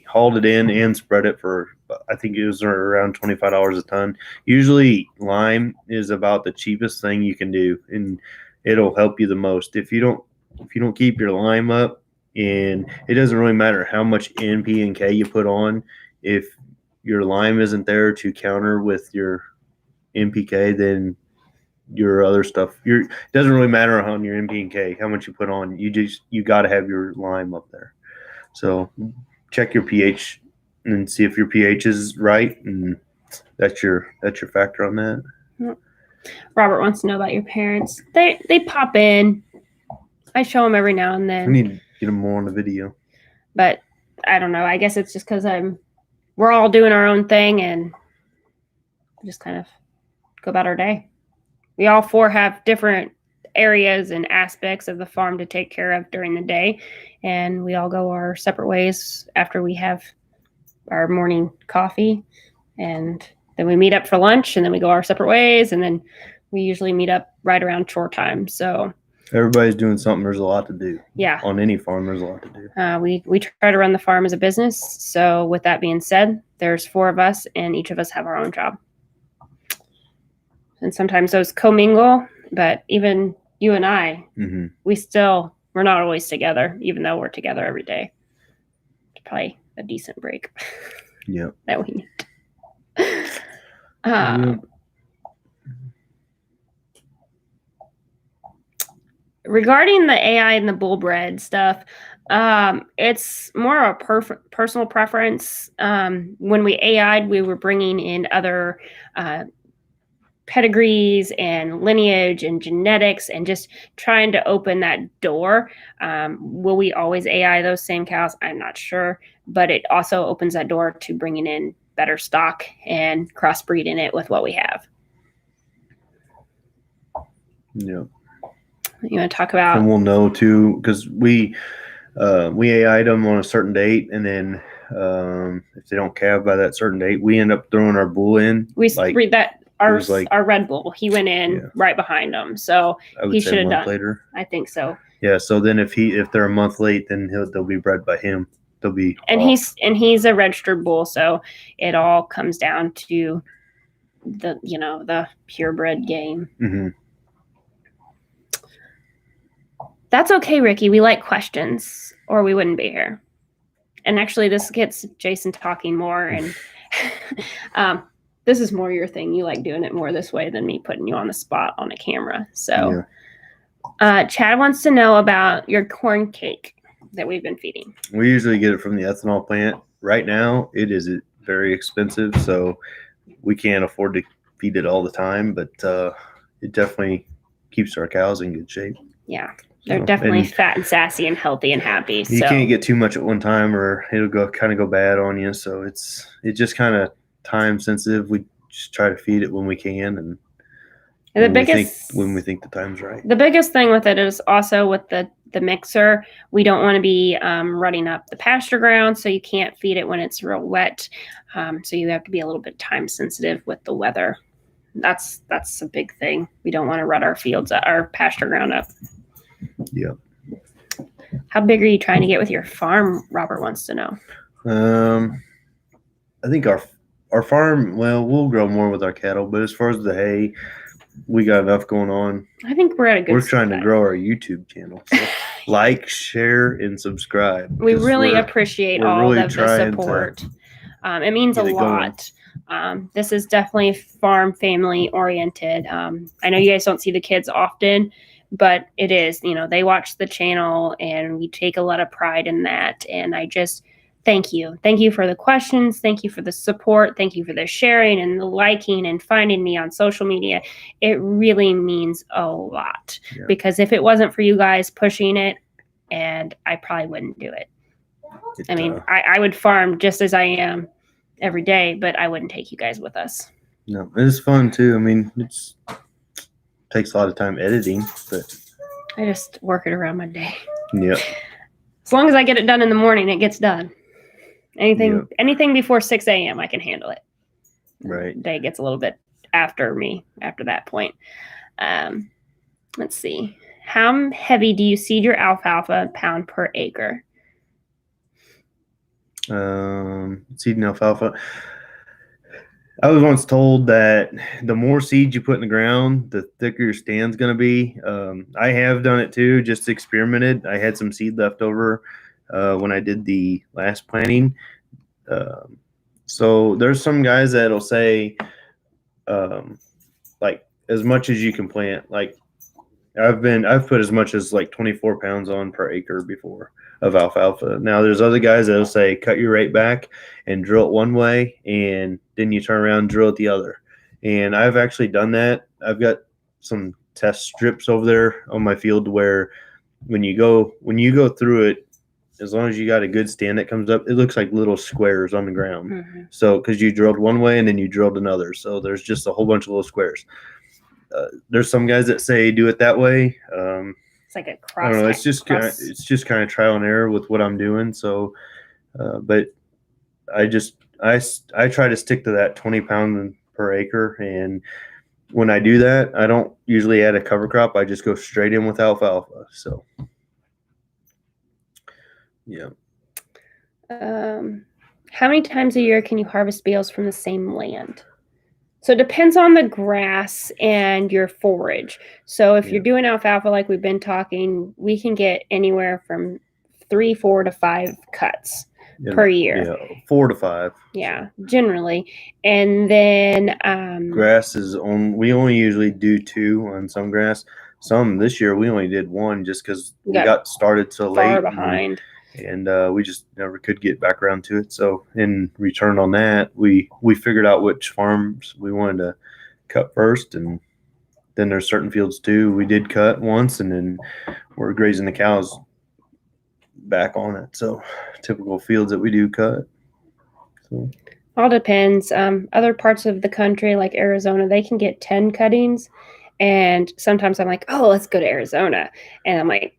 hauled it in and spread it for, I think it was around $25 a ton. Usually lime is about the cheapest thing you can do, and it'll help you the most. If you don't keep your lime up, and it doesn't really matter how much NP and K you put on, if your lime isn't there to counter with your NPK, then your other stuff, it doesn't really matter on your NP and K how much you put on. You got to have your lime up there. So check your pH and see if your pH is right, and that's your factor on that. Yep. Robert wants to know about your parents. They pop in. I show them every now and then. I need to get them more on the video. But I don't know. I guess it's just because we're all doing our own thing and just kind of go about our day. We all 4 have different areas and aspects of the farm to take care of during the day, and we all go our separate ways after we have our morning coffee, and then we meet up for lunch, and then we go our separate ways, and then we usually meet up right around chore time. So everybody's doing something. There's a lot to do. Yeah. On any farm, there's a lot to do. We try to run the farm as a business. So with that being said, there's 4 of us, and each of us have our own job. And sometimes those commingle, but even you and I, we're not always together, even though we're together every day. It's probably a decent break. Yeah. That we need. regarding the AI and the bull bred stuff, it's more a personal preference. When we AI'd, we were bringing in other pedigrees and lineage and genetics and just trying to open that door. Will we always AI those same cows? I'm not sure, but it also opens that door to bringing in better stock and crossbreeding it with what we have. Yeah. You want to talk about? And we'll know too, because we AI'd them on a certain date, and then if they don't calve by that certain date, we end up throwing our bull in. We read that our Red Bull, he went in right behind them, so he should have done later. I think so. Yeah. So then if they're a month late, then they'll be bred by him. They'll be he's a registered bull, so it all comes down to the purebred game. Mm-hmm. That's okay, Ricky. We like questions, or we wouldn't be here. And actually, this gets Jason talking more, and this is more your thing. You like doing it more this way than me putting you on the spot on a camera. So, Chad wants to know about your corn cake that we've been feeding. We usually get it from the ethanol plant. Right now, it is very expensive, so we can't afford to feed it all the time, but it definitely keeps our cows in good shape. Yeah. They're definitely fat and sassy and healthy and happy. You can't get too much at one time, or it'll go bad on you. So it's just kind of time sensitive. We just try to feed it when we can, and when we think the time's right. The biggest thing with it is also with the mixer. We don't want to be running up the pasture ground, so you can't feed it when it's real wet. So you have to be a little bit time sensitive with the weather. That's a big thing. We don't want to rut our pasture ground up. Yeah. How big are you trying to get with your farm? Robert wants to know. I think our farm, well, we'll grow more with our cattle, but as far as the hay, we got enough going on. I think we're at a good We're trying to grow our YouTube channel. So like, share, and subscribe. We really appreciate all of the support. It means a lot. This is definitely farm family oriented. I know you guys don't see the kids often, but it is, they watch the channel and we take a lot of pride in that. And I just thank you. Thank you for the questions. Thank you for the support. Thank you for the sharing and the liking and finding me on social media. It really means a lot because if it wasn't for you guys pushing it, and I probably wouldn't do it. I would farm just as I am every day, but I wouldn't take you guys with us. No, it's fun too. It's takes a lot of time editing, but I just work it around my day. Yeah. As long as I get it done in the morning, it gets done. Anything before 6 a.m., I can handle it. Right. The day gets a little bit after me after that point. Let's see. How heavy do you seed your alfalfa pound per acre? Seeding alfalfa. I was once told that the more seeds you put in the ground, the thicker your stand's going to be. I have done it too, just experimented. I had some seed left over when I did the last planting. So there's some guys that'll say, like as much as you can plant. Like I've put as much as like 24 pounds on per acre before of alfalfa. Now there's other guys that'll say cut your rate back and drill it one way, and then you turn around and drill it the other. And I've actually done that. I've got some test strips over there on my field where when you go through it, as long as you got a good stand that comes up, it looks like little squares on the ground. Mm-hmm. So because you drilled one way and then you drilled another, so there's just a whole bunch of little squares. There's some guys that say do it that way. It's like a cross. I don't know. It's just kind of trial and error with what I'm doing. So, but I try to stick to that 20 pounds per acre. And when I do that, I don't usually add a cover crop. I just go straight in with alfalfa. So, yeah. How many times a year can you harvest bales from the same land? So it depends on the grass and your forage. So if you're doing alfalfa, like we've been talking, we can get anywhere from 3, 4 to 5 cuts per year. Yeah, 4 to 5. Yeah, generally. And then grass is we only usually do 2 on some grass. some this year. We only did one just because we Got got started so late. far behind. And we just never could get back around to it. So in return on that, we figured out which farms we wanted to cut first, and then there's certain fields too we did cut once, and then we're grazing the cows back on it. So typical fields that we do cut. So all depends. Other parts of the country, like Arizona, they can get 10 cuttings, and sometimes I'm like, oh, let's go to Arizona, and I'm like,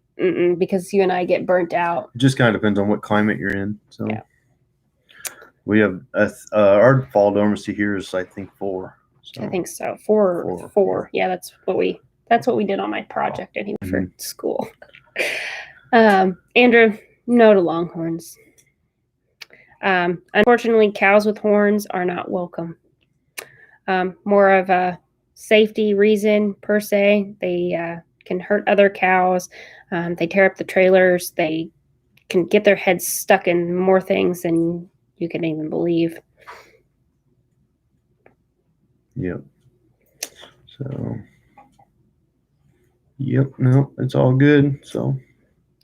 because you and I get burnt out. It just kind of depends on what climate you're in. So yeah. We have our fall dormancy here is I think 4. So. I think so. Four. Yeah, that's what we did on my project anyway for school. Andrew, no to longhorns. Unfortunately, cows with horns are not welcome. More of a safety reason per se. They can hurt other cows. They tear up the trailers. They can get their heads stuck in more things than you can even believe. Yep. So, yep. No, it's all good. So,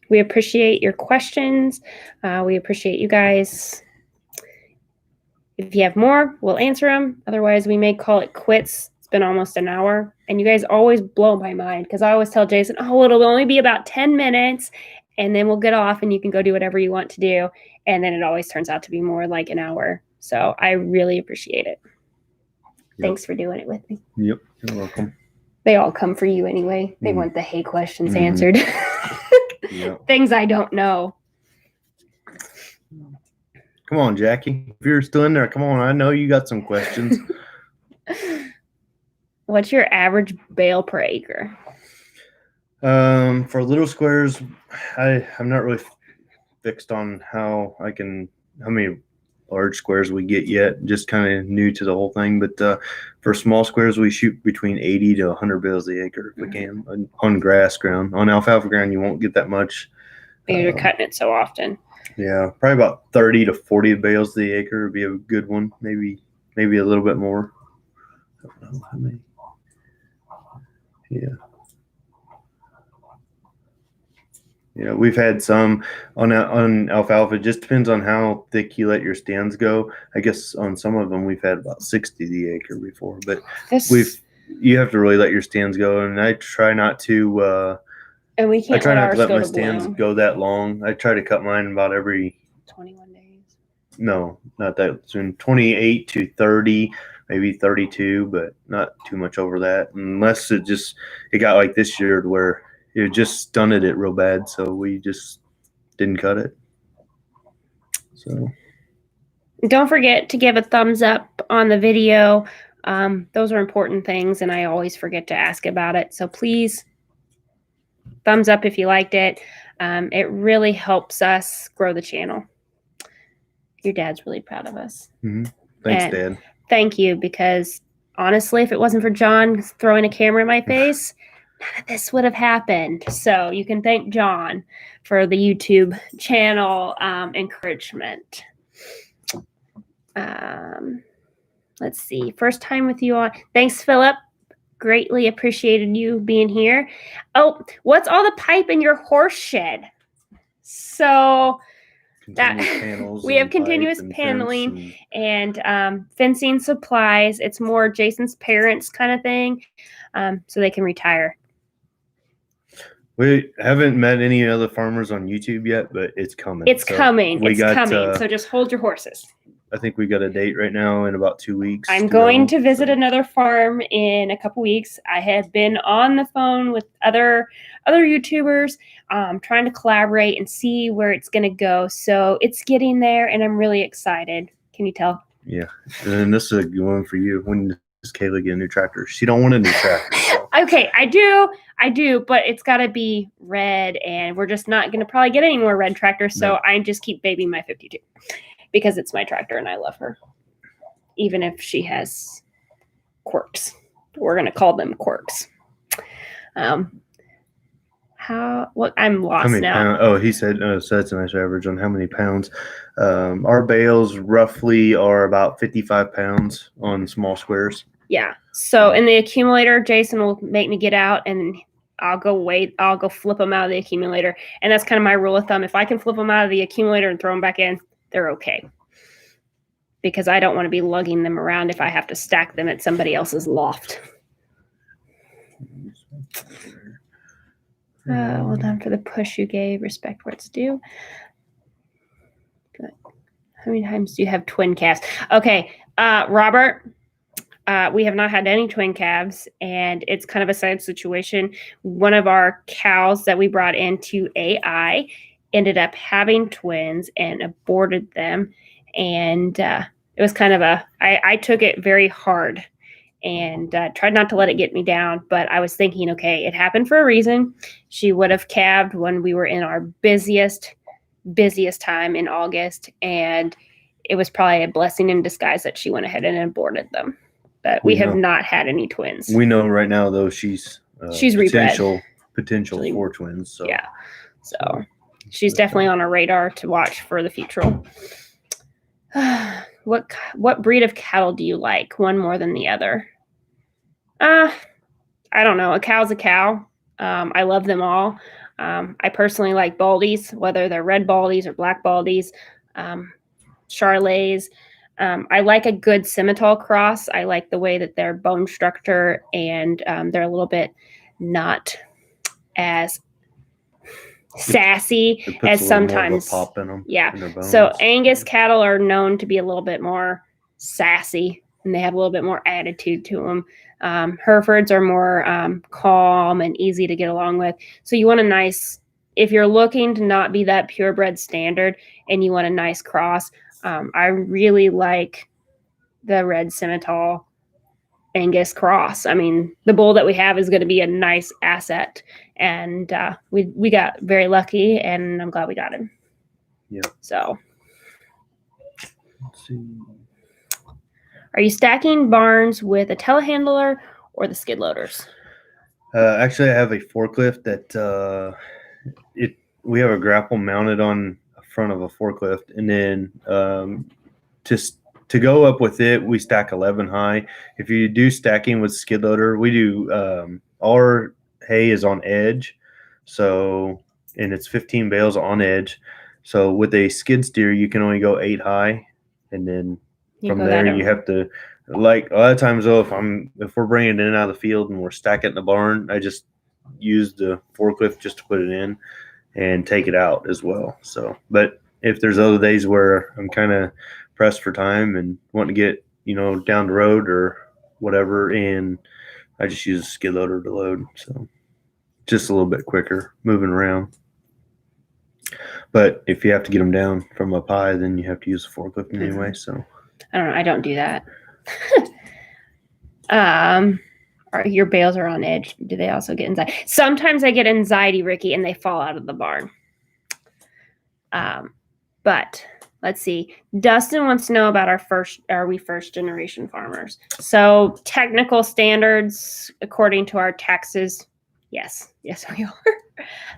we appreciate your questions. We appreciate you guys. If you have more, we'll answer them. Otherwise, we may call it quits. It's been almost an hour. And you guys always blow my mind because I always tell Jason, oh, it'll only be about 10 minutes and then we'll get off and you can go do whatever you want to do. And then it always turns out to be more like an hour. So I really appreciate it. Yep. Thanks for doing it with me. Yep, you're welcome. They all come for you anyway. They want the hey questions answered. Yep. Things I don't know. Come on, Jackie. If you're still in there, come on. I know you got some questions. What's your average bale per acre? For little squares, I'm not really fixed on how many large squares we get yet. Just kind of new to the whole thing. But for small squares, we shoot between 80 to 100 bales the acre if we can on grass ground. On alfalfa ground, you won't get that much. Because you're cutting it so often. Yeah, probably about 30 to 40 bales the acre would be a good one. Maybe a little bit more. I don't know how many. Yeah. Yeah, we've had some on alfalfa. It just depends on how thick you let your stands go. I guess on some of them we've had about 60 the acre before, but you have to really let your stands go. And I try not to. And we can't. I try not to let my stands go that long. I try to cut mine about every 21 days. No, not that soon. 28 to 30, maybe 32, but not too much over that. Unless it got like this year where it just stunted it real bad, so we just didn't cut it. So don't forget to give a thumbs up on the video. Those are important things, and I always forget to ask about it. So please, thumbs up if you liked it. It really helps us grow the channel. Your dad's really proud of us. Mm-hmm. Thanks, Dad. Thank you, because honestly, if it wasn't for John throwing a camera in my face, none of this would have happened. So you can thank John for the YouTube channel encouragement. Let's see. First time with you on. Thanks, Philip. Greatly appreciated you being here. Oh, what's all the pipe in your horse shed? So we have continuous paneling and fencing supplies. It's more Jason's parents kind of thing, so they can retire. We haven't met any other farmers on YouTube yet, but it's coming. It's coming. So just hold your horses. I think we got a date right now in about 2 weeks. I'm going to visit another farm in a couple weeks. I have been on the phone with other YouTubers, trying to collaborate and see where it's going to go. So it's getting there, and I'm really excited. Can you tell? Yeah, and this is a good one for you. When does Kayla get a new tractor? She don't want a new tractor. So. Okay, I do, but it's got to be red, and we're just not going to probably get any more red tractors. So no. I just keep babying my 52. Because it's my tractor and I love her. Even if she has quirks. We're going to call them quirks. I'm lost now. Pounds? Oh, he said, so that's a nice average on how many pounds. Our bales roughly are about 55 pounds on small squares. Yeah. So in the accumulator, Jason will make me get out and I'll go flip them out of the accumulator. And that's kind of my rule of thumb. If I can flip them out of the accumulator and throw them back in, they're okay. Because I don't want to be lugging them around if I have to stack them at somebody else's loft. Well done for the push you gave. Respect where it's due. Good. How many times do you have twin calves? Okay, Robert, we have not had any twin calves, and it's kind of a sad situation. One of our cows that we brought into AI ended up having twins and aborted them, and it was kind of I took it very hard and tried not to let it get me down, but I was thinking, okay, it happened for a reason. She would have calved when we were in our busiest time in August, and it was probably a blessing in disguise that she went ahead and aborted them. But we have not had any twins. We know right now, though, she's potential for twins. So yeah, so she's definitely on our radar to watch for the future. What breed of cattle do you like? One more than the other? I don't know. A cow's a cow. I love them all. I personally like baldies, whether they're red baldies or black baldies, Charolais. I like a good Simmental cross. I like the way that their bone structure and they're a little bit not as sassy as sometimes. Pop in them, yeah. in their bones. So Angus cattle are known to be a little bit more sassy and they have a little bit more attitude to them. Herefords are more calm and easy to get along with. So you want a nice, if you're looking to not be that purebred standard and you want a nice cross, I really like the red Simmental Angus cross. I mean, the bull that we have is going to be a nice asset, and we got very lucky, and I'm glad we got him. Yeah. So, let's see. Are you stacking barns with a telehandler or the skid loaders? Actually, I have a forklift that we have a grapple mounted on the front of a forklift, and then just to go up with it, we stack 11 high. If you do stacking with skid loader, we do our hay is on edge, so and it's 15 bales on edge. So with a skid steer, you can only go 8 high, and then from there you have to, like a lot of times though, if we're bringing it in out of the field and we're stacking it in the barn, I just use the forklift just to put it in and take it out as well. So, but if there's other days where I'm kind of pressed for time and want to get, down the road or whatever, and I just use a skid loader to load. So just a little bit quicker moving around. But if you have to get them down from up high, then you have to use a forklift anyway. So I don't know. I don't do that. Your bales are on edge. Do they also get anxiety? Sometimes I get anxiety, Ricky, and they fall out of the barn. But let's see. Dustin wants to know about are we first generation farmers? So technical standards, according to our taxes, yes, we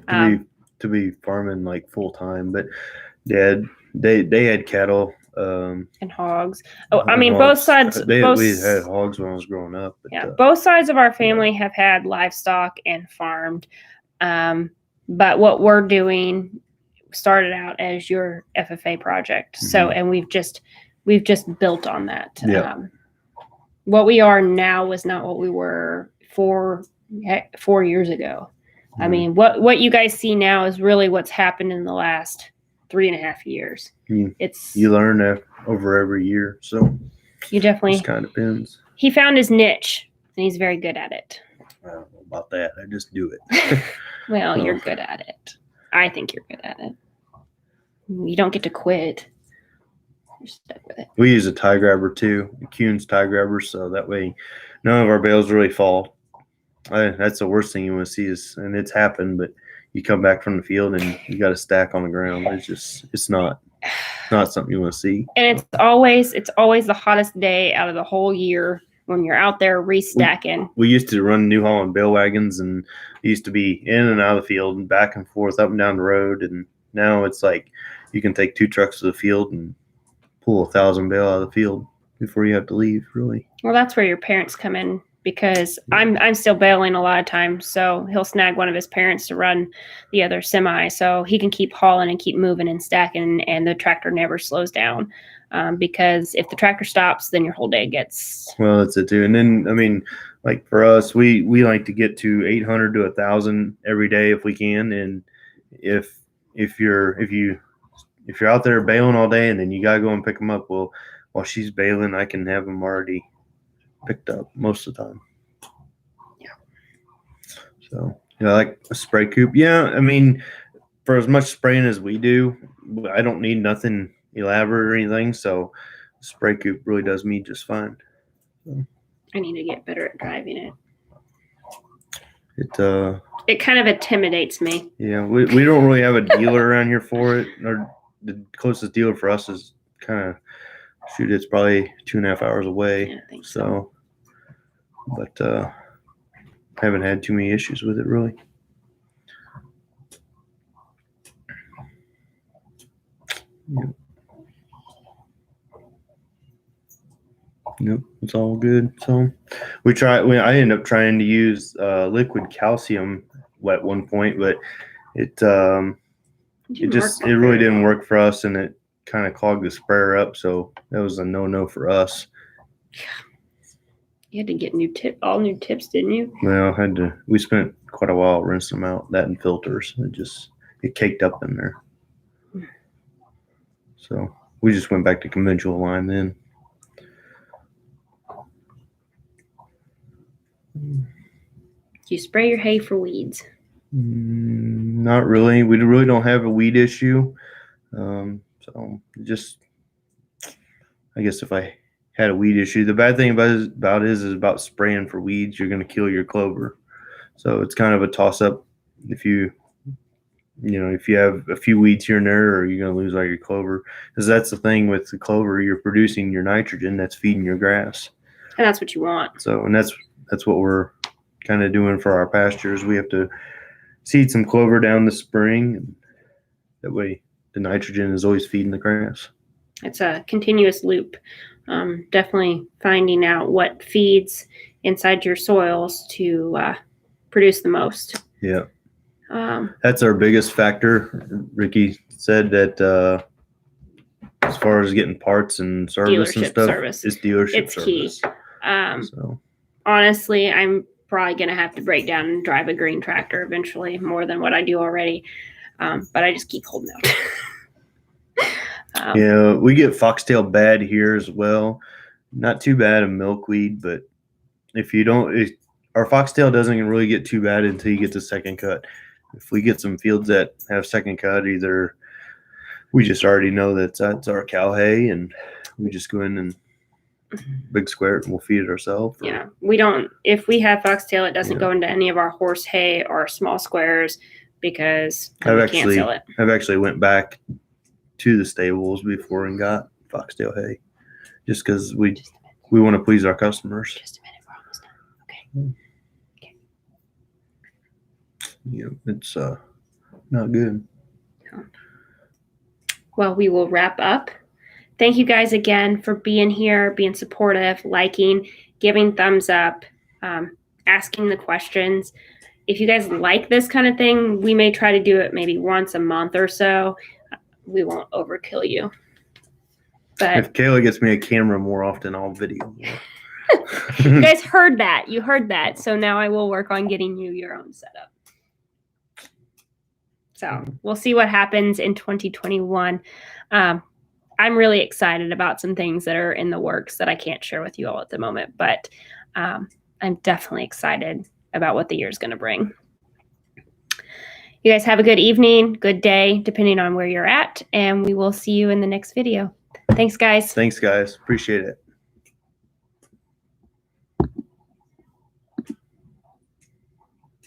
are. To be farming like full time, but Dad, they had cattle and hogs. Oh, I mean, hogs. Both sides. We had hogs when I was growing up. But, yeah, both sides of our family have had livestock and farmed. But what we're doing started out as your FFA project. Mm-hmm. So, and we've just built on that. Yeah. What we are now was not what we were 4 years ago. Mm-hmm. I mean, what you guys see now is really what's happened in the last 3.5 years. You learn over every year, so you definitely just kind of depends. He found his niche, and he's very good at it. I don't know about that. I just do it. Well, you're good at it. I think you're good at it. You don't get to quit. You're stuck with it. We use a tie grabber too, a Kuhn's tie grabber, so that way none of our bales really fall. That's the worst thing you want to see and it's happened, but you come back from the field and you got a stack on the ground. It's not something you want to see. And it's always the hottest day out of the whole year when you're out there restacking. We used to run New Holland bale wagons and used to be in and out of the field and back and forth up and down the road. And now it's like you can take 2 trucks to the field and pull 1,000 bale out of the field before you have to leave, really. Well, that's where your parents come in because I'm still bailing a lot of times. So he'll snag one of his parents to run the other semi, so he can keep hauling and keep moving and stacking, and the tractor never slows down. Because if the tractor stops, then your whole day gets. Well, that's it too. And then I mean, like for us, we like to get to 800 to 1,000 every day if we can. And if you're out there bailing all day and then you gotta go and pick them up, well, while she's bailing, I can have them already picked up most of the time. Yeah. So like a spray coop. Yeah, I mean, for as much spraying as we do, I don't need nothing elaborate or anything. So spray coop really does me just fine. So. I need to get better at driving it. It kind of intimidates me. Yeah, we don't really have a dealer around here for it. Or the closest dealer for us is kind of it's probably 2.5 hours away. Yeah, I think so. But haven't had too many issues with it really. Yep. Nope, it's all good. So I ended up trying to use liquid calcium at one point, but it really didn't work for us, and it kind of clogged the sprayer up. So that was a no for us. Yeah. You had to get all new tips, didn't you? Well, we spent quite a while rinsing them out, that and filters. It caked up in there. So we just went back to conventional line then. Do you spray your hay for weeds? Not really. We really don't have a weed issue. So just, I guess if I had a weed issue, the bad thing about it is about spraying for weeds, you're going to kill your clover. So it's kind of a toss up. If you have a few weeds here and there, or you're going to lose all your clover, because that's the thing with the clover, you're producing your nitrogen that's feeding your grass. And that's what you want. So, and that's what we're kind of doing for our pastures. We have to seed some clover down the spring, and that way the nitrogen is always feeding the grass. It's a continuous loop. Definitely finding out what feeds inside your soils to produce the most. Yeah. That's our biggest factor. Ricky said that as far as getting parts and service and stuff, it's dealership service. It's key. Honestly, I'm probably going to have to break down and drive a green tractor eventually, more than what I do already. But I just keep holding out. Yeah, we get foxtail bad here as well. Not too bad of milkweed, but our foxtail doesn't really get too bad until you get to second cut. If we get some fields that have second cut, either we just already know that's our cow hay, and we just go in and big square it and we'll feed it ourselves. Yeah, we don't. If we have foxtail, it doesn't go into any of our horse hay or small squares because we can't sell it. I've actually went back to the stables before and got foxtail hay, just because we want to please our customers. Just a minute, we're almost done. Okay. Yeah, it's not good. Well, we will wrap up. Thank you guys again for being here, being supportive, liking, giving thumbs up, asking the questions. If you guys like this kind of thing, we may try to do it maybe once a month or so. We won't overkill you. But if Kayla gets me a camera more often, I'll video more. You guys heard that. You heard that. So now I will work on getting you your own setup. So we'll see what happens in 2021. I'm really excited about some things that are in the works that I can't share with you all at the moment, but I'm definitely excited about what the year is going to bring. You guys have a good evening, good day, depending on where you're at, and we will see you in the next video. Thanks, guys. Thanks, guys. Appreciate it.